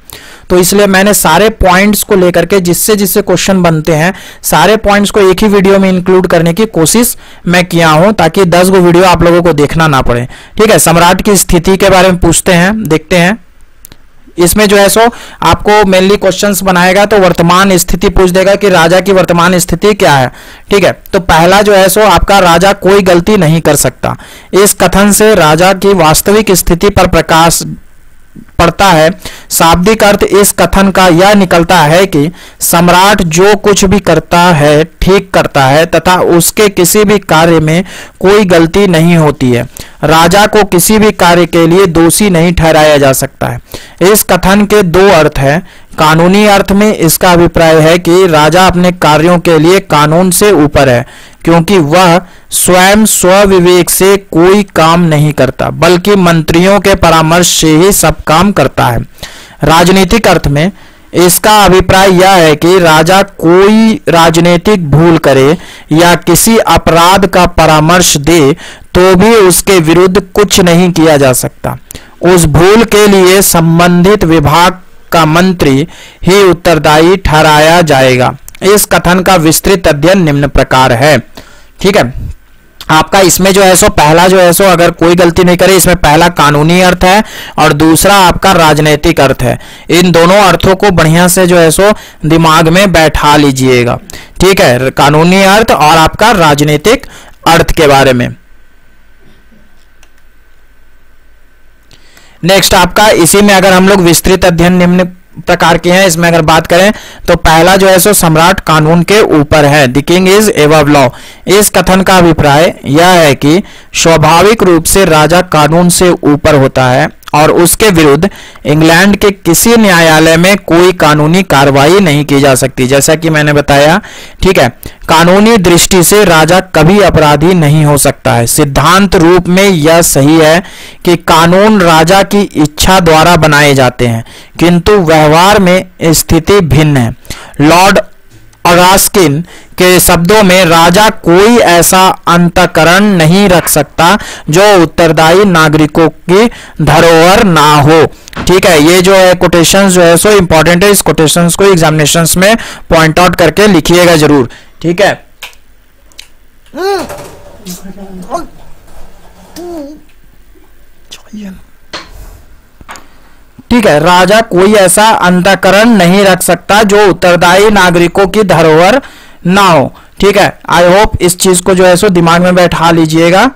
तो इसलिए मैंने सारे पॉइंट्स को लेकर के जिससे जिससे क्वेश्चन बनते हैं सारे पॉइंट्स को एक ही वीडियो में इंक्लूड करने की कोशिश मैं किया हूं, ताकि 10 गो वीडियो आप लोगों को देखना ना पड़े। ठीक है, सम्राट की स्थिति के बारे में पूछते हैं, देखते हैं। इसमें जो है सो आपको मेनली क्वेश्चंस बनाएगा तो वर्तमान स्थिति पूछ देगा कि राजा की वर्तमान स्थिति क्या है। ठीक है, तो पहला जो है सो आपका राजा कोई गलती नहीं कर सकता। इस कथन से राजा की वास्तविक स्थिति पर प्रकाश पड़ता है। शाब्दिक अर्थ इस कथन का यह निकलता है कि सम्राट जो कुछ भी करता है ठीक करता है तथा उसके किसी भी कार्य में कोई गलती नहीं होती है। राजा को किसी भी कार्य के लिए दोषी नहीं ठहराया जा सकता है। इस कथन के दो अर्थ हैं। कानूनी अर्थ में इसका अभिप्राय है कि राजा अपने कार्यों के लिए कानून से ऊपर है, क्योंकि वह स्वयं स्वविवेक से कोई काम नहीं करता, बल्कि मंत्रियों के परामर्श से ही सब काम करता है। राजनीतिक अर्थ में इसका अभिप्राय यह है कि राजा कोई राजनीतिक भूल करे या किसी अपराध का परामर्श दे तो भी उसके विरुद्ध कुछ नहीं किया जा सकता। उस भूल के लिए संबंधित विभाग का मंत्री ही उत्तरदायी ठहराया जाएगा। इस कथन का विस्तृत अध्ययन निम्न प्रकार है। ठीक है, आपका इसमें जो है सो पहला जो है सो अगर कोई गलती नहीं करे, इसमें पहला कानूनी अर्थ है और दूसरा आपका राजनीतिक अर्थ है। इन दोनों अर्थों को बढ़िया से जो है सो दिमाग में बैठा लीजिएगा। ठीक है, कानूनी अर्थ और आपका राजनीतिक अर्थ के बारे में। नेक्स्ट आपका इसी में अगर हम लोग विस्तृत अध्ययन निम्न प्रकार के हैं, इसमें अगर बात करें तो पहला जो है सो सम्राट कानून के ऊपर है। The king is above law. इस कथन का अभिप्राय यह है कि स्वाभाविक रूप से राजा कानून से ऊपर होता है और उसके विरुद्ध इंग्लैंड के किसी न्यायालय में कोई कानूनी कार्रवाई नहीं की जा सकती, जैसा कि मैंने बताया। ठीक है, कानूनी दृष्टि से राजा कभी अपराधी नहीं हो सकता है। सिद्धांत रूप में यह सही है कि कानून राजा की इच्छा द्वारा बनाए जाते हैं, किंतु व्यवहार में स्थिति भिन्न है। लॉर्ड रस्किन के शब्दों में राजा कोई ऐसा अंतःकरण नहीं रख सकता जो उत्तरदायी नागरिकों की धरोहर ना हो। ठीक है, ये जो है कोटेशंस जो है सो इंपॉर्टेंट है। इस कोटेशंस को एग्जामिनेशंस में पॉइंट आउट करके लिखिएगा जरूर। ठीक है, ठीक है, राजा कोई ऐसा अंतःकरण नहीं रख सकता जो उत्तरदायी नागरिकों की धरोहर ना हो। ठीक है, आई होप इस चीज को जो है सो दिमाग में बैठा लीजिएगा।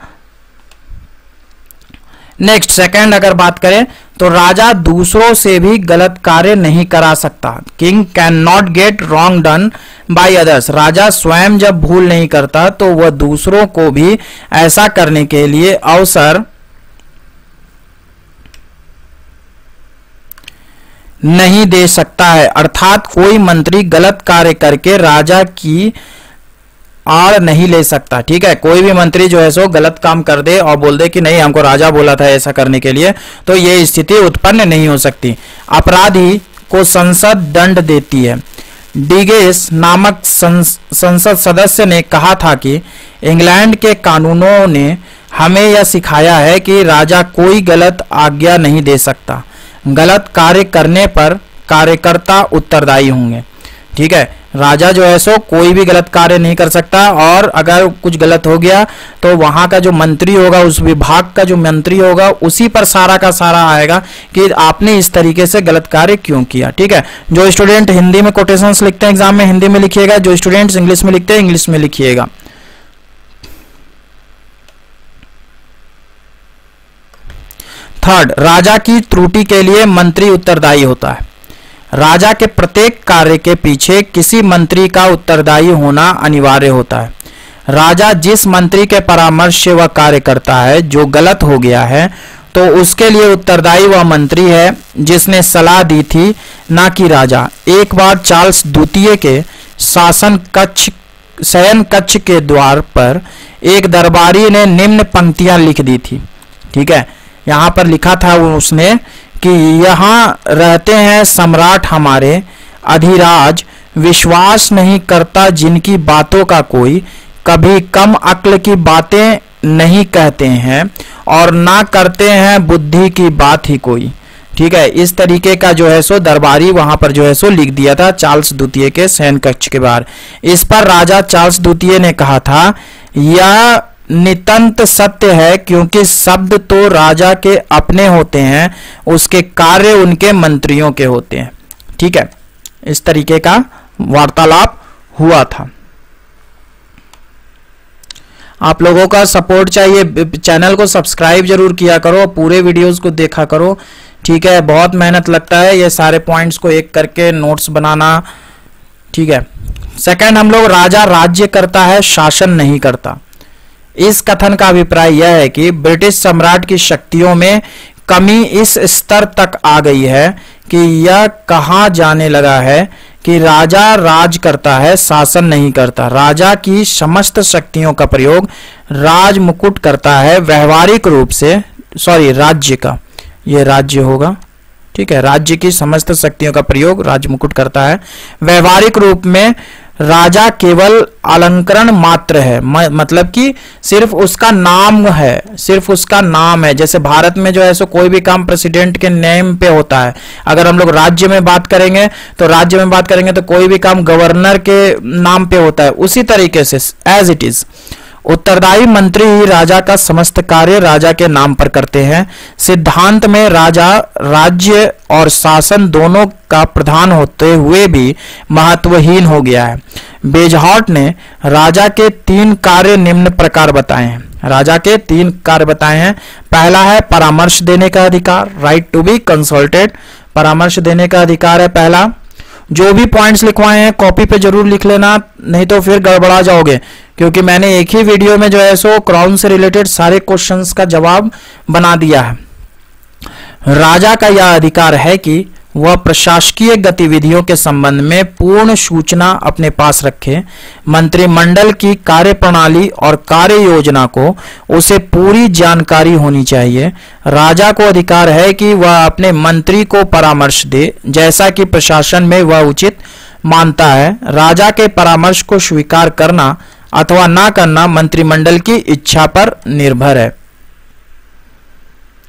नेक्स्ट सेकंड अगर बात करें तो राजा दूसरों से भी गलत कार्य नहीं करा सकता। King can not get wrong done by others. राजा स्वयं जब भूल नहीं करता तो वह दूसरों को भी ऐसा करने के लिए अवसर नहीं दे सकता है। अर्थात कोई मंत्री गलत कार्य करके राजा की आड़ नहीं ले सकता। ठीक है, कोई भी मंत्री जो है सो गलत काम कर दे और बोल दे कि नहीं हमको राजा बोला था ऐसा करने के लिए, तो ये स्थिति उत्पन्न नहीं हो सकती। अपराधी को संसद दंड देती है। डिगेस नामक संसद सदस्य ने कहा था कि इंग्लैंड के कानूनों ने हमें यह सिखाया है कि राजा कोई गलत आज्ञा नहीं दे सकता। गलत कार्य करने पर कार्यकर्ता उत्तरदायी होंगे। ठीक है, राजा जो है सो कोई भी गलत कार्य नहीं कर सकता और अगर कुछ गलत हो गया तो वहां का जो मंत्री होगा, उस विभाग का जो मंत्री होगा, उसी पर सारा का सारा आएगा कि आपने इस तरीके से गलत कार्य क्यों किया। ठीक है, जो स्टूडेंट हिंदी में कोटेशंस लिखते हैं एग्जाम में हिंदी में लिखिएगा, जो स्टूडेंट्स इंग्लिश में लिखते हैं इंग्लिश में लिखिएगा। थर्ड, राजा की त्रुटि के लिए मंत्री उत्तरदायी होता है। राजा के प्रत्येक कार्य के पीछे किसी मंत्री का उत्तरदायी होना अनिवार्य होता है। राजा जिस मंत्री के परामर्श से वह कार्य करता है जो गलत हो गया है, तो उसके लिए उत्तरदायी वह मंत्री है जिसने सलाह दी थी, ना कि राजा। एक बार चार्ल्स द्वितीय के शयन कक्ष के द्वार पर एक दरबारी ने निम्न पंक्तियां लिख दी थी। ठीक है, यहां पर लिखा था उसने कि यहाँ रहते हैं सम्राट हमारे अधिराज, विश्वास नहीं करता जिनकी बातों का कोई, कभी कम अक्ल की बातें नहीं कहते हैं और ना करते हैं बुद्धि की बात ही कोई। ठीक है, इस तरीके का जो है सो दरबारी वहां पर जो है सो लिख दिया था चार्ल्स द्वितीय के शयन कक्ष के बाहर। इस पर राजा चार्ल्स द्वितीय ने कहा था, यह नितंत सत्य है, क्योंकि शब्द तो राजा के अपने होते हैं, उसके कार्य उनके मंत्रियों के होते हैं। ठीक है, इस तरीके का वार्तालाप हुआ था। आप लोगों का सपोर्ट चाहिए, चैनल को सब्सक्राइब जरूर किया करो, पूरे वीडियोस को देखा करो। ठीक है, बहुत मेहनत लगता है ये सारे पॉइंट्स को एक करके नोट्स बनाना। ठीक है, सेकंड हम लोग राजा राज्य करता है, शासन नहीं करता। इस कथन का अभिप्राय यह है कि ब्रिटिश सम्राट की शक्तियों में कमी इस स्तर तक आ गई है कि यह कहा जाने लगा है कि राजा राज करता है, शासन नहीं करता। राजा की समस्त शक्तियों का प्रयोग राज मुकुट करता है, व्यवहारिक रूप से राज्य का, ये राज्य होगा। ठीक है, राज्य की समस्त शक्तियों का प्रयोग राज मुकुट करता है। व्यवहारिक रूप में राजा केवल अलंकरण मात्र है, मतलब कि सिर्फ उसका नाम है, सिर्फ उसका नाम है। जैसे भारत में जो है सो कोई भी काम प्रेसिडेंट के नेम पे होता है। अगर हम लोग राज्य में बात करेंगे तो कोई भी काम गवर्नर के नाम पे होता है। उसी तरीके से एज इट इज उत्तरदायी मंत्री ही राजा का समस्त कार्य राजा के नाम पर करते हैं। सिद्धांत में राजा राज्य और शासन दोनों का प्रधान होते हुए भी महत्वहीन हो गया है। बेजहॉट ने राजा के 3 कार्य निम्न प्रकार बताए हैं। राजा के 3 कार्य बताए हैं। पहला है परामर्श देने का अधिकार, राइट टू बी कंसल्टेड। परामर्श देने का अधिकार है पहला। जो भी पॉइंट्स लिखवाए हैं कॉपी पे जरूर लिख लेना, नहीं तो फिर गड़बड़ा जाओगे, क्योंकि मैंने एक ही वीडियो में जो है सो क्राउन से रिलेटेड सारे क्वेश्चंस का जवाब बना दिया है। राजा का यह अधिकार है कि वह प्रशासकीय गतिविधियों के संबंध में पूर्ण सूचना अपने पास रखे। मंत्रिमंडल की कार्यप्रणाली और कार्य योजना को उसे पूरी जानकारी होनी चाहिए। राजा को अधिकार है कि वह अपने मंत्री को परामर्श दे, जैसा कि प्रशासन में वह उचित मानता है। राजा के परामर्श को स्वीकार करना अथवा ना करना मंत्रिमंडल की इच्छा पर निर्भर है।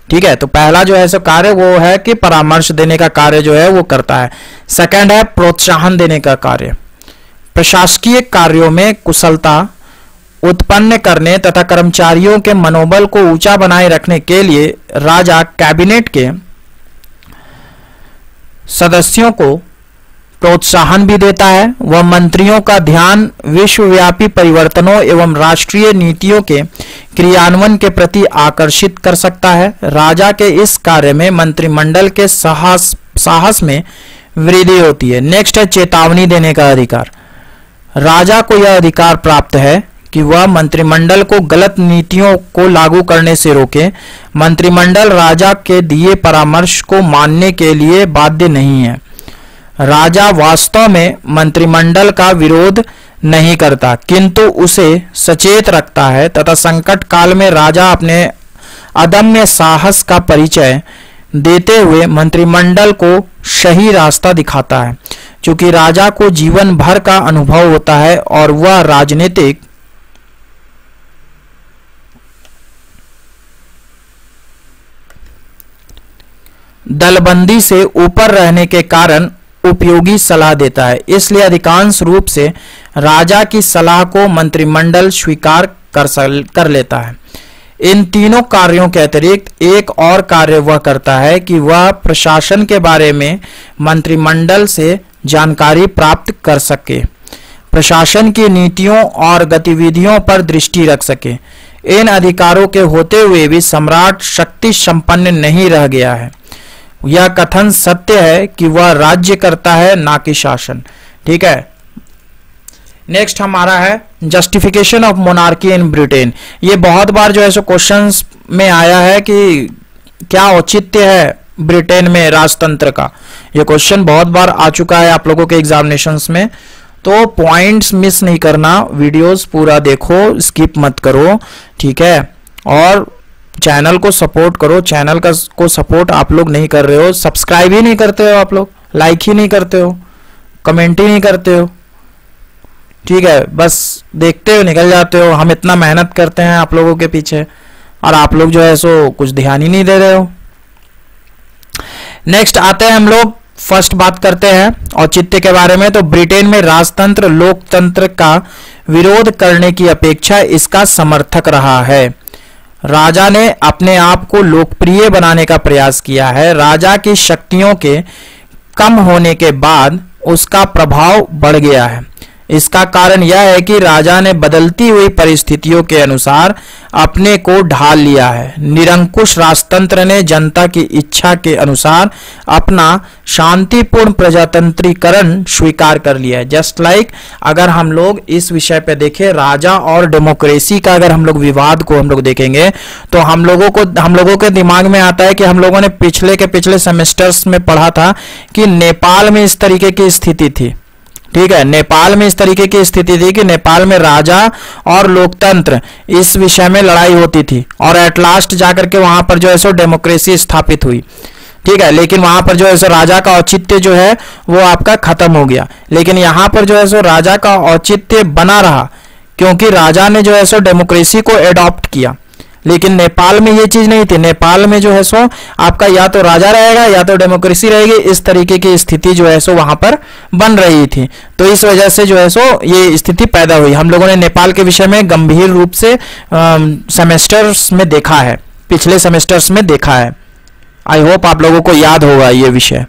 ठीक है, तो पहला जो है सो कार्य वो है कि परामर्श देने का कार्य जो है वो करता है। सेकंड है प्रोत्साहन देने का कार्य। प्रशासकीय कार्यों में कुशलता उत्पन्न करने तथा कर्मचारियों के मनोबल को ऊंचा बनाए रखने के लिए राजा कैबिनेट के सदस्यों को प्रोत्साहन भी देता है। वह मंत्रियों का ध्यान विश्वव्यापी परिवर्तनों एवं राष्ट्रीय नीतियों के क्रियान्वयन के प्रति आकर्षित कर सकता है। राजा के इस कार्य में मंत्रिमंडल के साहस में वृद्धि होती है। नेक्स्ट है चेतावनी देने का अधिकार। राजा को यह अधिकार प्राप्त है कि वह मंत्रिमंडल को गलत नीतियों को लागू करने से रोके। मंत्रिमंडल राजा के दिए परामर्श को मानने के लिए बाध्य नहीं है। राजा वास्तव में मंत्रिमंडल का विरोध नहीं करता, किंतु उसे सचेत रखता है तथा संकट काल में राजा अपने अदम्य साहस का परिचय देते हुए मंत्रिमंडल को सही रास्ता दिखाता है। क्योंकि राजा को जीवन भर का अनुभव होता है और वह राजनीतिक दलबंदी से ऊपर रहने के कारण उपयोगी सलाह देता है। इसलिए अधिकांश रूप से राजा की सलाह को मंत्रिमंडल स्वीकार कर लेता है। इन तीनों कार्यों के अतिरिक्त एक और कार्य वह करता है कि वह प्रशासन के बारे में मंत्रिमंडल से जानकारी प्राप्त कर सके, प्रशासन की नीतियों और गतिविधियों पर दृष्टि रख सके। इन अधिकारों के होते हुए भी सम्राट शक्ति संपन्न नहीं रह गया है। यह कथन सत्य है कि वह राज्य करता है, ना कि शासन। ठीक है, नेक्स्ट हमारा है justification of monarchy in Britain. ये बहुत बार जो है सो क्वेश्चंस में आया है कि क्या औचित्य है ब्रिटेन में राजतंत्र का। ये क्वेश्चन बहुत बार आ चुका है आप लोगों के एग्जामिनेशंस में, तो पॉइंट्स मिस नहीं करना, वीडियोस पूरा देखो, स्किप मत करो। ठीक है, और चैनल को सपोर्ट करो। चैनल को सपोर्ट आप लोग नहीं कर रहे हो, सब्सक्राइब ही नहीं करते हो आप लोग, लाइक ही नहीं करते हो, कमेंट ही नहीं करते हो। ठीक है, बस देखते हो निकल जाते हो। हम इतना मेहनत करते हैं आप लोगों के पीछे और आप लोग जो है सो कुछ ध्यान ही नहीं दे रहे हो। नेक्स्ट आते हैं हम लोग, फर्स्ट बात करते हैं औचित्य के बारे में। तो ब्रिटेन में राजतंत्र लोकतंत्र का विरोध करने की अपेक्षा इसका समर्थक रहा है। राजा ने अपने आप को लोकप्रिय बनाने का प्रयास किया है। राजा की शक्तियों के कम होने के बाद उसका प्रभाव बढ़ गया है। इसका कारण यह है कि राजा ने बदलती हुई परिस्थितियों के अनुसार अपने को ढाल लिया है। निरंकुश राजतंत्र ने जनता की इच्छा के अनुसार अपना शांतिपूर्ण प्रजातंत्रीकरण स्वीकार कर लिया है। जस्ट लाइक अगर हम लोग इस विषय पे देखें, राजा और डेमोक्रेसी का अगर हम लोग विवाद को हम लोग देखेंगे तो हम लोगों के दिमाग में आता है कि हम लोगों ने पिछले सेमेस्टर्स में पढ़ा था कि नेपाल में इस तरीके की स्थिति थी। ठीक है, नेपाल में इस तरीके की स्थिति थी कि नेपाल में राजा और लोकतंत्र इस विषय में लड़ाई होती थी और एट लास्ट जाकर के वहां पर जो है सो डेमोक्रेसी स्थापित हुई। ठीक है, लेकिन वहां पर जो है सो राजा का औचित्य जो है वो आपका खत्म हो गया। लेकिन यहाँ पर जो है सो राजा का औचित्य बना रहा, क्योंकि राजा ने जो है सो डेमोक्रेसी को एडॉप्ट किया। लेकिन नेपाल में ये चीज नहीं थी। नेपाल में जो है सो आपका या तो राजा रहेगा या तो डेमोक्रेसी रहेगी, इस तरीके की स्थिति जो है सो वहां पर बन रही थी। तो इस वजह से जो है सो ये स्थिति पैदा हुई। हम लोगों ने नेपाल के विषय में गंभीर रूप से सेमेस्टर्स में देखा है, पिछले सेमेस्टर्स में देखा है। आई होप आप लोगों को याद होगा ये विषय।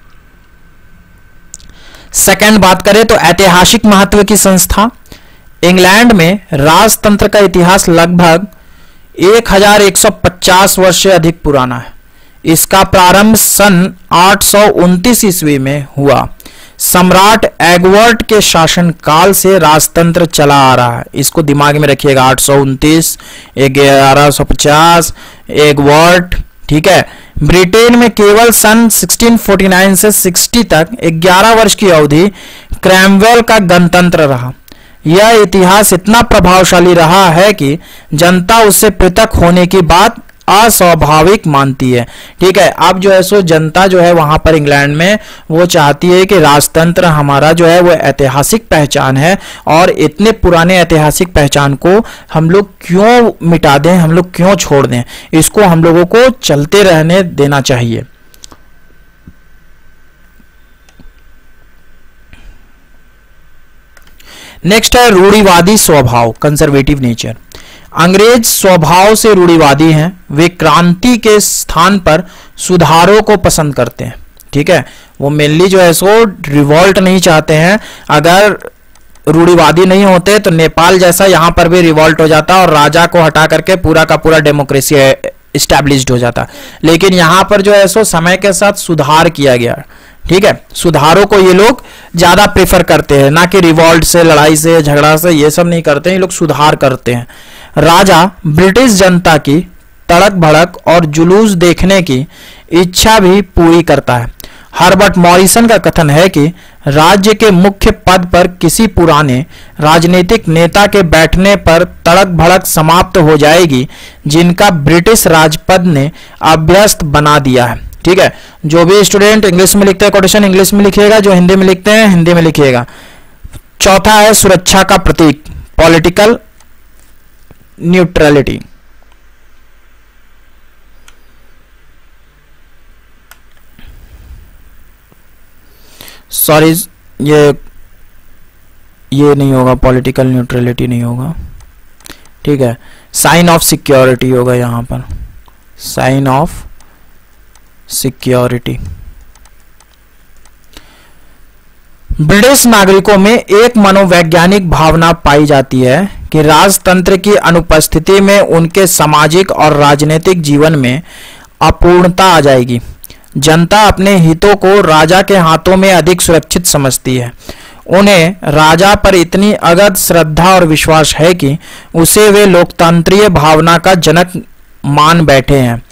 सेकंड बात करें तो ऐतिहासिक महत्व की संस्था। इंग्लैंड में राजतंत्र का इतिहास लगभग 1150 वर्ष से अधिक पुराना है। इसका प्रारंभ सन 829 ईस्वी में हुआ। सम्राट एगवर्ट के शासन काल से राजतंत्र चला आ रहा है। इसको दिमाग में रखिएगा, 829, 1150, एगवर्ट, ठीक है। ब्रिटेन में केवल सन 1649 से 60 तक 11 वर्ष की अवधि क्रैमवेल का गणतंत्र रहा। यह इतिहास इतना प्रभावशाली रहा है कि जनता उससे पृथक होने की बात अस्वाभाविक मानती है। ठीक है, अब जो है सो जनता जो है वहां पर इंग्लैंड में वो चाहती है कि राजतंत्र हमारा जो है वो ऐतिहासिक पहचान है, और इतने पुराने ऐतिहासिक पहचान को हम लोग क्यों मिटा दें, हम लोग क्यों छोड़ दें, इसको हम लोगों को चलते रहने देना चाहिए। नेक्स्ट है रूढ़िवादी स्वभाव, कंजर्वेटिव नेचर। अंग्रेज स्वभाव से रूढ़िवादी हैं। वे क्रांति के स्थान पर सुधारों को पसंद करते हैं। ठीक है, वो मेनली जो है सो रिवॉल्ट नहीं चाहते हैं। अगर रूढ़िवादी नहीं होते तो नेपाल जैसा यहाँ पर भी रिवॉल्ट हो जाता और राजा को हटा करके पूरा का पूरा डेमोक्रेसी इस्टेब्लिश्ड हो जाता। लेकिन यहाँ पर जो है सो समय के साथ सुधार किया गया। ठीक है, सुधारों को ये लोग ज्यादा प्रेफर करते हैं, ना कि रिवॉल्ट से, लड़ाई से, झगड़ा से, ये सब नहीं करते हैं। ये लोग सुधार करते हैं। राजा ब्रिटिश जनता की तड़क भड़क और जुलूस देखने की इच्छा भी पूरी करता है। हर्बर्ट मॉरिसन का कथन है कि राज्य के मुख्य पद पर किसी पुराने राजनीतिक नेता के बैठने पर तड़क भड़क समाप्त हो जाएगी, जिनका ब्रिटिश राजपद ने अभ्यस्त बना दिया है। ठीक है, जो भी स्टूडेंट इंग्लिश में लिखते हैं कोटेशन इंग्लिश में लिखिएगा, जो हिंदी में लिखते हैं हिंदी में लिखिएगा। चौथा है सुरक्षा का प्रतीक, पॉलिटिकल न्यूट्रलिटी। सॉरी, ये नहीं होगा, पॉलिटिकल न्यूट्रलिटी नहीं होगा। ठीक है, साइन ऑफ सिक्योरिटी होगा यहां पर, साइन ऑफ सिक्योरिटी। ब्रिटिश नागरिकों में एक मनोवैज्ञानिक भावना पाई जाती है कि राजतंत्र की अनुपस्थिति में उनके सामाजिक और राजनीतिक जीवन में अपूर्णता आ जाएगी। जनता अपने हितों को राजा के हाथों में अधिक सुरक्षित समझती है। उन्हें राजा पर इतनी अगाध श्रद्धा और विश्वास है कि उसे वे लोकतंत्रीय भावना का जनक मान बैठे हैं।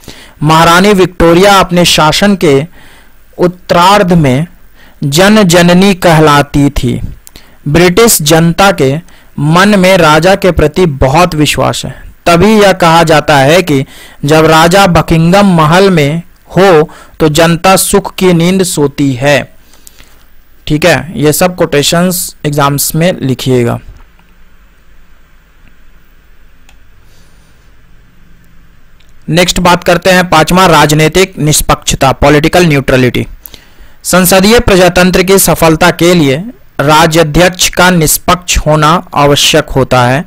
महारानी विक्टोरिया अपने शासन के उत्तरार्ध में जन जननी कहलाती थी। ब्रिटिश जनता के मन में राजा के प्रति बहुत विश्वास है। तभी यह कहा जाता है कि जब राजा बकिंगम महल में हो तो जनता सुख की नींद सोती है। ठीक है, ये सब कोटेशंस एग्जाम्स में लिखिएगा। नेक्स्ट बात करते हैं पांचवा, राजनीतिक निष्पक्षता, पॉलिटिकल न्यूट्रलिटी। संसदीय प्रजातंत्र की सफलता के लिए राज्याध्यक्ष का निष्पक्ष होना आवश्यक होता है।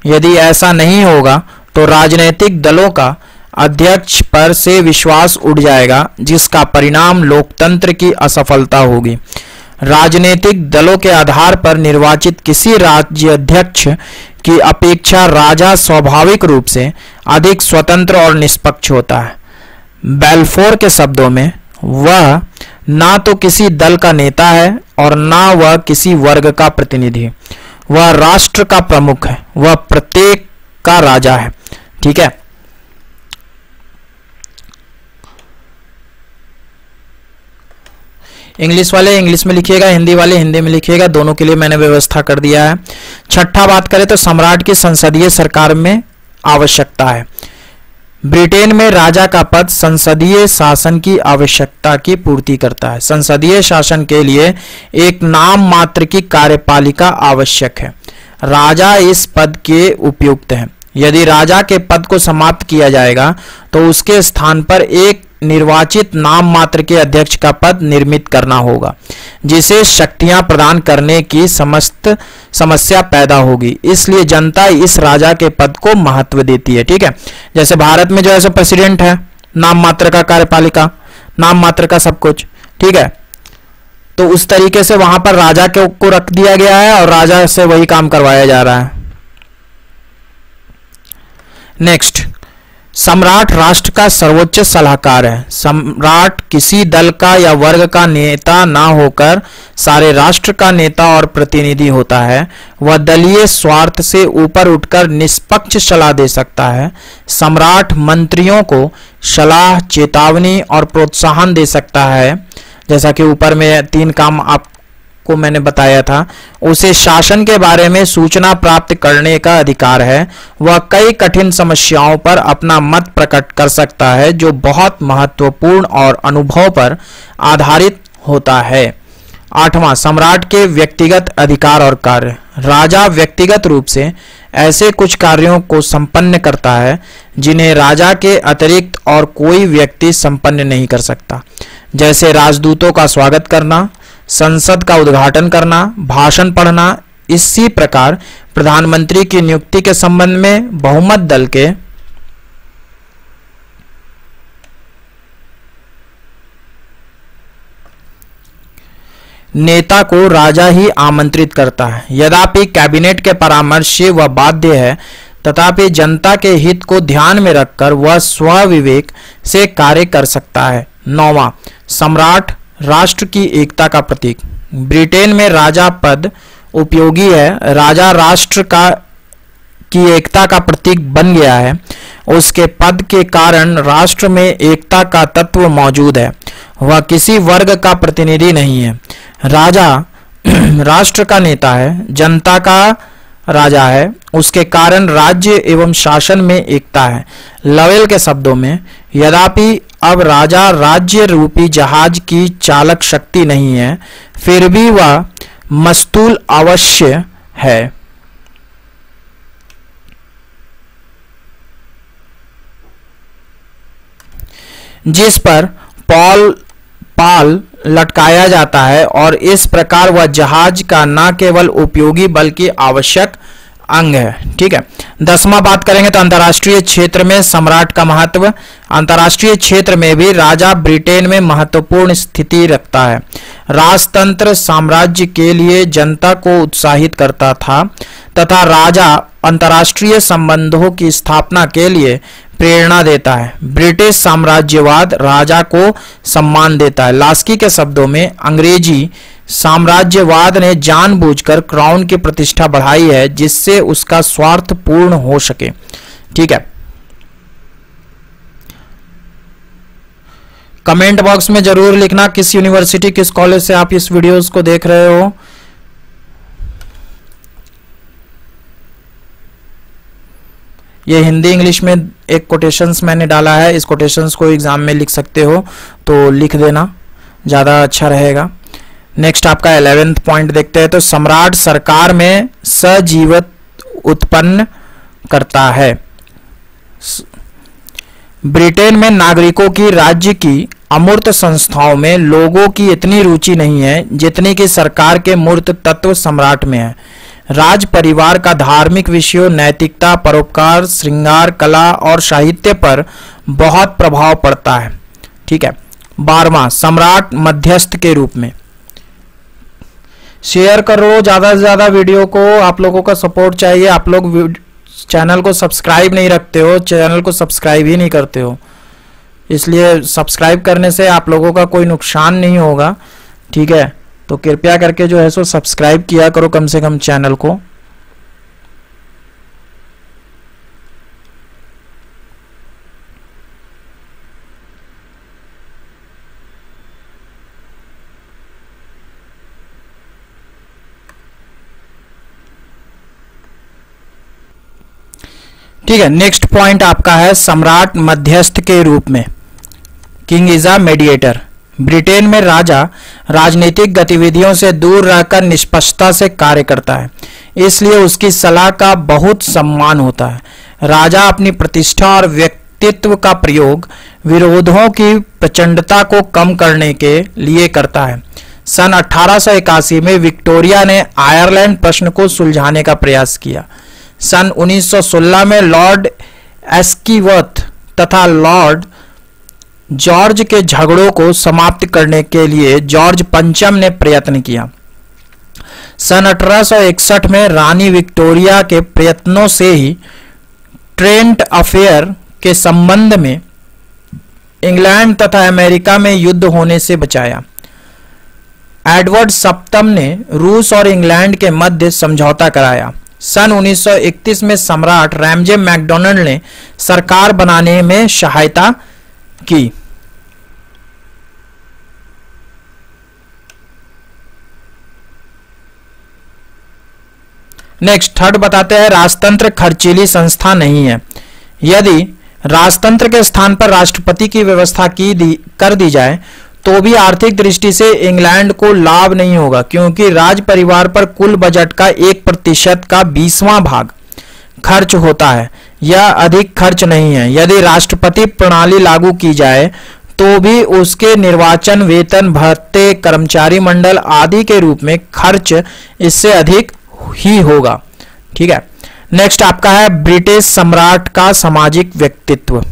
यदि ऐसा नहीं होगा तो राजनीतिक दलों का अध्यक्ष पर से विश्वास उठ जाएगा, जिसका परिणाम लोकतंत्र की असफलता होगी। राजनीतिक दलों के आधार पर निर्वाचित किसी राज्याध्यक्ष की अपेक्षा राजा स्वाभाविक रूप से अधिक स्वतंत्र और निष्पक्ष होता है। बेल्फोर के शब्दों में, वह ना तो किसी दल का नेता है और ना वह किसी वर्ग का प्रतिनिधि। वह राष्ट्र का प्रमुख है, वह प्रत्येक का राजा है। ठीक है, इंग्लिश वाले इंग्लिश में लिखिएगा, हिंदी वाले हिंदी में लिखिएगा, दोनों के लिए मैंने व्यवस्था कर दिया है। छठा बात करें तो सम्राट की संसदीय सरकार में आवश्यकता है। ब्रिटेन में राजा का पद संसदीय शासन की आवश्यकता की पूर्ति करता है। संसदीय शासन के लिए एक नाम मात्र की कार्यपालिका आवश्यक है। राजा इस पद के उपयुक्त हैं। यदि राजा के पद को समाप्त किया जाएगा तो उसके स्थान पर एक निर्वाचित नाम मात्र के अध्यक्ष का पद निर्मित करना होगा, जिसे शक्तियां प्रदान करने की समस्त समस्या पैदा होगी। इसलिए जनता इस राजा के पद को महत्व देती है। ठीक है, जैसे भारत में जो है सो प्रेसिडेंट है, नाम मात्र का कार्यपालिका, नाम मात्र का सब कुछ। ठीक है, तो उस तरीके से वहां पर राजा को रख दिया गया है और राजा से वही काम करवाया जा रहा है। नेक्स्ट, सम्राट राष्ट्र का सर्वोच्च सलाहकार है। सम्राट किसी दल का या वर्ग का नेता ना होकर सारे राष्ट्र का नेता और प्रतिनिधि होता है। वह दलीय स्वार्थ से ऊपर उठकर निष्पक्ष सलाह दे सकता है। सम्राट मंत्रियों को सलाह, चेतावनी और प्रोत्साहन दे सकता है। जैसा कि ऊपर में 3 काम आपको मैंने बताया था। उसे शासन के बारे में सूचना प्राप्त करने का अधिकार है। वह कई कठिन समस्याओं पर अपना मत प्रकट कर सकता है, जो बहुत महत्वपूर्ण और अनुभव पर आधारित होता है। 8वां, सम्राट के व्यक्तिगत अधिकार और कार्य। राजा व्यक्तिगत रूप से ऐसे कुछ कार्यों को संपन्न करता है जिन्हें राजा के अतिरिक्त और कोई व्यक्ति संपन्न नहीं कर सकता, जैसे राजदूतों का स्वागत करना, संसद का उद्घाटन करना, भाषण पढ़ना। इसी प्रकार प्रधानमंत्री की नियुक्ति के संबंध में बहुमत दल के नेता को राजा ही आमंत्रित करता है। यद्यपि कैबिनेट के परामर्श से वह बाध्य है, तथापि जनता के हित को ध्यान में रखकर वह स्वविवेक से कार्य कर सकता है। 9वां, सम्राट राष्ट्र की एकता का प्रतीक। ब्रिटेन में राजा पद उपयोगी है। राजा राष्ट्र की एकता का प्रतीक बन गया है। उसके पद के कारण राष्ट्र में एकता का तत्व मौजूद है। वह किसी वर्ग का प्रतिनिधि नहीं है। राजा राष्ट्र का नेता है, जनता का राजा है। उसके कारण राज्य एवं शासन में एकता है। लवेल के शब्दों में, यद्यपि अब राजा राज्य रूपी जहाज की चालक शक्ति नहीं है, फिर भी वह मस्तूल अवश्य है। जिस पर पाल लटकाया जाता है, और इस प्रकार वह जहाज का न केवल उपयोगी बल्कि आवश्यक अंग है। ठीक है, 10वां बात करेंगे तो अंतर्राष्ट्रीय क्षेत्र में सम्राट का महत्व। अंतर्राष्ट्रीय क्षेत्र में भी राजा ब्रिटेन में महत्वपूर्ण स्थिति रखता है। राजतंत्र साम्राज्य के लिए जनता को उत्साहित करता था तथा राजा अंतर्राष्ट्रीय संबंधों की स्थापना के लिए प्रेरणा देता है। ब्रिटिश साम्राज्यवाद राजा को सम्मान देता है। लास्की के शब्दों में, अंग्रेजी साम्राज्यवाद ने जानबूझकर क्राउन की प्रतिष्ठा बढ़ाई है जिससे उसका स्वार्थ पूर्ण हो सके। ठीक है, कमेंट बॉक्स में जरूर लिखना किस यूनिवर्सिटी, किस कॉलेज से आप इस वीडियोस को देख रहे हो। ये हिंदी इंग्लिश में एक कोटेशंस मैंने डाला है। इस कोटेशंस को एग्जाम में लिख सकते हो तो लिख देना, ज़्यादा अच्छा रहेगा। नेक्स्ट आपका 11th पॉइंट देखते हैं तो सम्राट सरकार में सजीवत उत्पन्न करता है। ब्रिटेन में नागरिकों की राज्य की अमूर्त संस्थाओं में लोगों की इतनी रुचि नहीं है जितनी कि सरकार के मूर्त तत्व सम्राट में है। राज परिवार का धार्मिक विषयों, नैतिकता, परोपकार, श्रृंगार, कला और साहित्य पर बहुत प्रभाव पड़ता है। ठीक है, 12वां, सम्राट मध्यस्थ के रूप में। शेयर करो ज़्यादा से ज़्यादा वीडियो को, आप लोगों का सपोर्ट चाहिए। आप लोग चैनल को सब्सक्राइब नहीं रखते हो, चैनल को सब्सक्राइब ही नहीं करते हो, इसलिए सब्सक्राइब करने से आप लोगों का कोई नुकसान नहीं होगा। ठीक है, तो कृपया करके जो है सो सब्सक्राइब किया करो कम से कम चैनल को। ठीक है। नेक्स्ट पॉइंट आपका है सम्राट मध्यस्थ के रूप में, king is a mediator. Britain में राजा राजनीतिक गतिविधियों से दूर रहकर निष्पक्षता से कार्य करता है, इसलिए उसकी सलाह का बहुत सम्मान होता है। राजा अपनी प्रतिष्ठा और व्यक्तित्व का प्रयोग विरोधों की प्रचंडता को कम करने के लिए करता है। सन 1881 में विक्टोरिया ने आयरलैंड प्रश्न को सुलझाने का प्रयास किया। सन 1916 में लॉर्ड एस्कीवर्थ तथा लॉर्ड जॉर्ज के झगड़ों को समाप्त करने के लिए जॉर्ज पंचम ने प्रयत्न किया। सन 1861 में रानी विक्टोरिया के प्रयत्नों से ही ट्रेंट अफेयर के संबंध में इंग्लैंड तथा अमेरिका में युद्ध होने से बचाया। एडवर्ड सप्तम ने रूस और इंग्लैंड के मध्य समझौता कराया। सन 1931 में सम्राट रैमजे मैकडोनाल्ड ने सरकार बनाने में सहायता की। नेक्स्ट थर्ड बताते हैं, राजतंत्र खर्चीली संस्था नहीं है। यदि राजतंत्र के स्थान पर राष्ट्रपति की व्यवस्था कर दी जाए तो भी आर्थिक दृष्टि से इंग्लैंड को लाभ नहीं होगा, क्योंकि राज परिवार पर कुल बजट का 1% का 20वां भाग खर्च होता है। यह अधिक खर्च नहीं है। यदि राष्ट्रपति प्रणाली लागू की जाए तो भी उसके निर्वाचन, वेतन, भत्ते, कर्मचारी मंडल आदि के रूप में खर्च इससे अधिक ही होगा। ठीक है। नेक्स्ट आपका है ब्रिटिश सम्राट का सामाजिक व्यक्तित्व।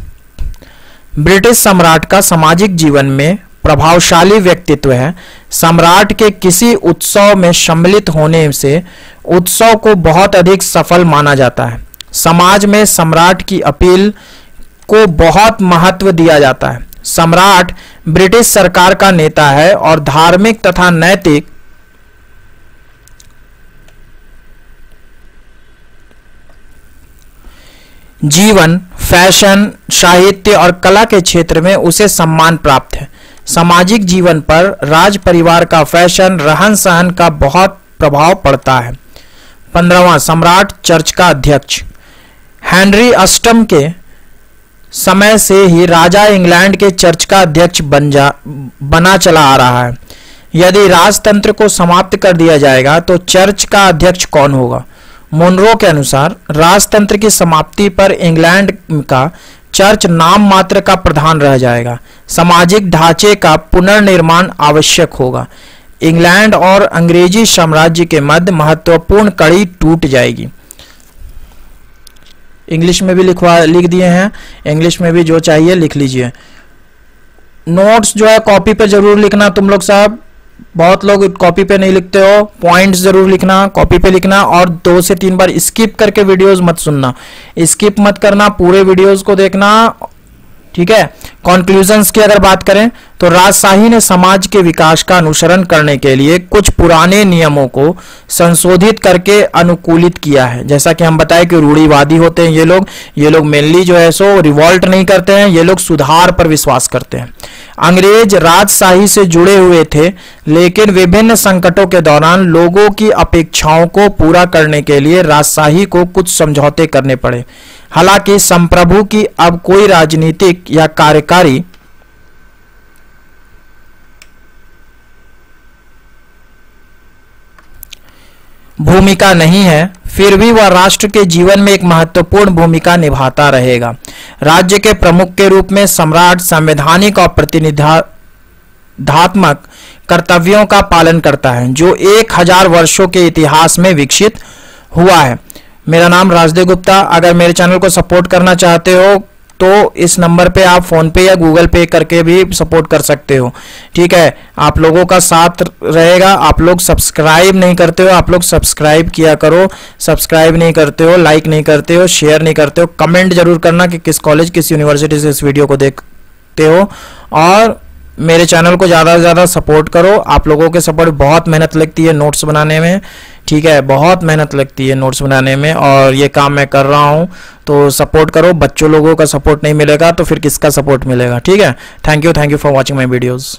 ब्रिटिश सम्राट का सामाजिक जीवन में प्रभावशाली व्यक्तित्व है। सम्राट के किसी उत्सव में सम्मिलित होने से उत्सव को बहुत अधिक सफल माना जाता है। समाज में सम्राट की अपील को बहुत महत्व दिया जाता है। सम्राट ब्रिटिश सरकार का नेता है और धार्मिक तथा नैतिक जीवन, फैशन, साहित्य और कला के क्षेत्र में उसे सम्मान प्राप्त है। सामाजिक जीवन पर राज परिवार का फैशन, रहन सहन का बहुत प्रभाव पड़ता है। 15वां, सम्राट चर्च का अध्यक्ष। हेनरी अष्टम के समय से ही राजा इंग्लैंड के चर्च का अध्यक्ष बना चला आ रहा है। यदि राजतंत्र को समाप्त कर दिया जाएगा तो चर्च का अध्यक्ष कौन होगा? मोनरो के अनुसार राजतंत्र की समाप्ति पर इंग्लैंड का चर्च नाम मात्र का प्रधान रह जाएगा। सामाजिक ढांचे का पुनर्निर्माण आवश्यक होगा। इंग्लैंड और अंग्रेजी साम्राज्य के मध्य महत्वपूर्ण कड़ी टूट जाएगी। इंग्लिश में भी लिख दिए हैं, इंग्लिश में भी जो चाहिए लिख लीजिए। नोट्स जो है कॉपी पे जरूर लिखना तुम लोग साहब, बहुत लोग कॉपी पे नहीं लिखते हो। पॉइंट्स जरूर लिखना, कॉपी पे लिखना, और 2 से 3 बार स्किप करके वीडियोस मत सुनना, स्किप मत करना, पूरे वीडियोस को देखना। ठीक है। कंक्लूजन्स की अगर बात करें तो राजशाही ने समाज के विकास का अनुसरण करने के लिए कुछ पुराने नियमों को संशोधित करके अनुकूलित किया है। जैसा कि हम बताएं कि रूढ़िवादी होते हैं ये लोग मेनली जो है सो रिवॉल्ट नहीं करते हैं, ये लोग सुधार पर विश्वास करते हैं। अंग्रेज राजशाही से जुड़े हुए थे, लेकिन विभिन्न संकटों के दौरान लोगों की अपेक्षाओं को पूरा करने के लिए राजशाही को कुछ समझौते करने पड़े। हालांकि संप्रभु की अब कोई राजनीतिक या कार्यकारी भूमिका नहीं है, फिर भी वह राष्ट्र के जीवन में एक महत्वपूर्ण भूमिका निभाता रहेगा। राज्य के प्रमुख के रूप में सम्राट संवैधानिक और प्रतिनिधात्मक कर्तव्यों का पालन करता है, जो 1000 वर्षों के इतिहास में विकसित हुआ है। मेरा नाम राजदेव गुप्ता। अगर मेरे चैनल को सपोर्ट करना चाहते हो तो इस नंबर पे आप फोन पे या गूगल पे करके भी सपोर्ट कर सकते हो। ठीक है। आप लोगों का साथ रहेगा। आप लोग सब्सक्राइब नहीं करते हो, आप लोग सब्सक्राइब किया करो। सब्सक्राइब नहीं करते हो, लाइक नहीं करते हो, शेयर नहीं करते हो, कमेंट जरूर करना कि किस कॉलेज, किस यूनिवर्सिटी से इस वीडियो को देखते हो, और मेरे चैनल को ज़्यादा से ज़्यादा सपोर्ट करो। आप लोगों के सपोर्ट, बहुत मेहनत लगती है नोट्स बनाने में। ठीक है, बहुत मेहनत लगती है नोट्स बनाने में, और ये काम मैं कर रहा हूँ, तो सपोर्ट करो। बच्चों लोगों का सपोर्ट नहीं मिलेगा तो फिर किसका सपोर्ट मिलेगा? ठीक है। Thank you for watching my videos.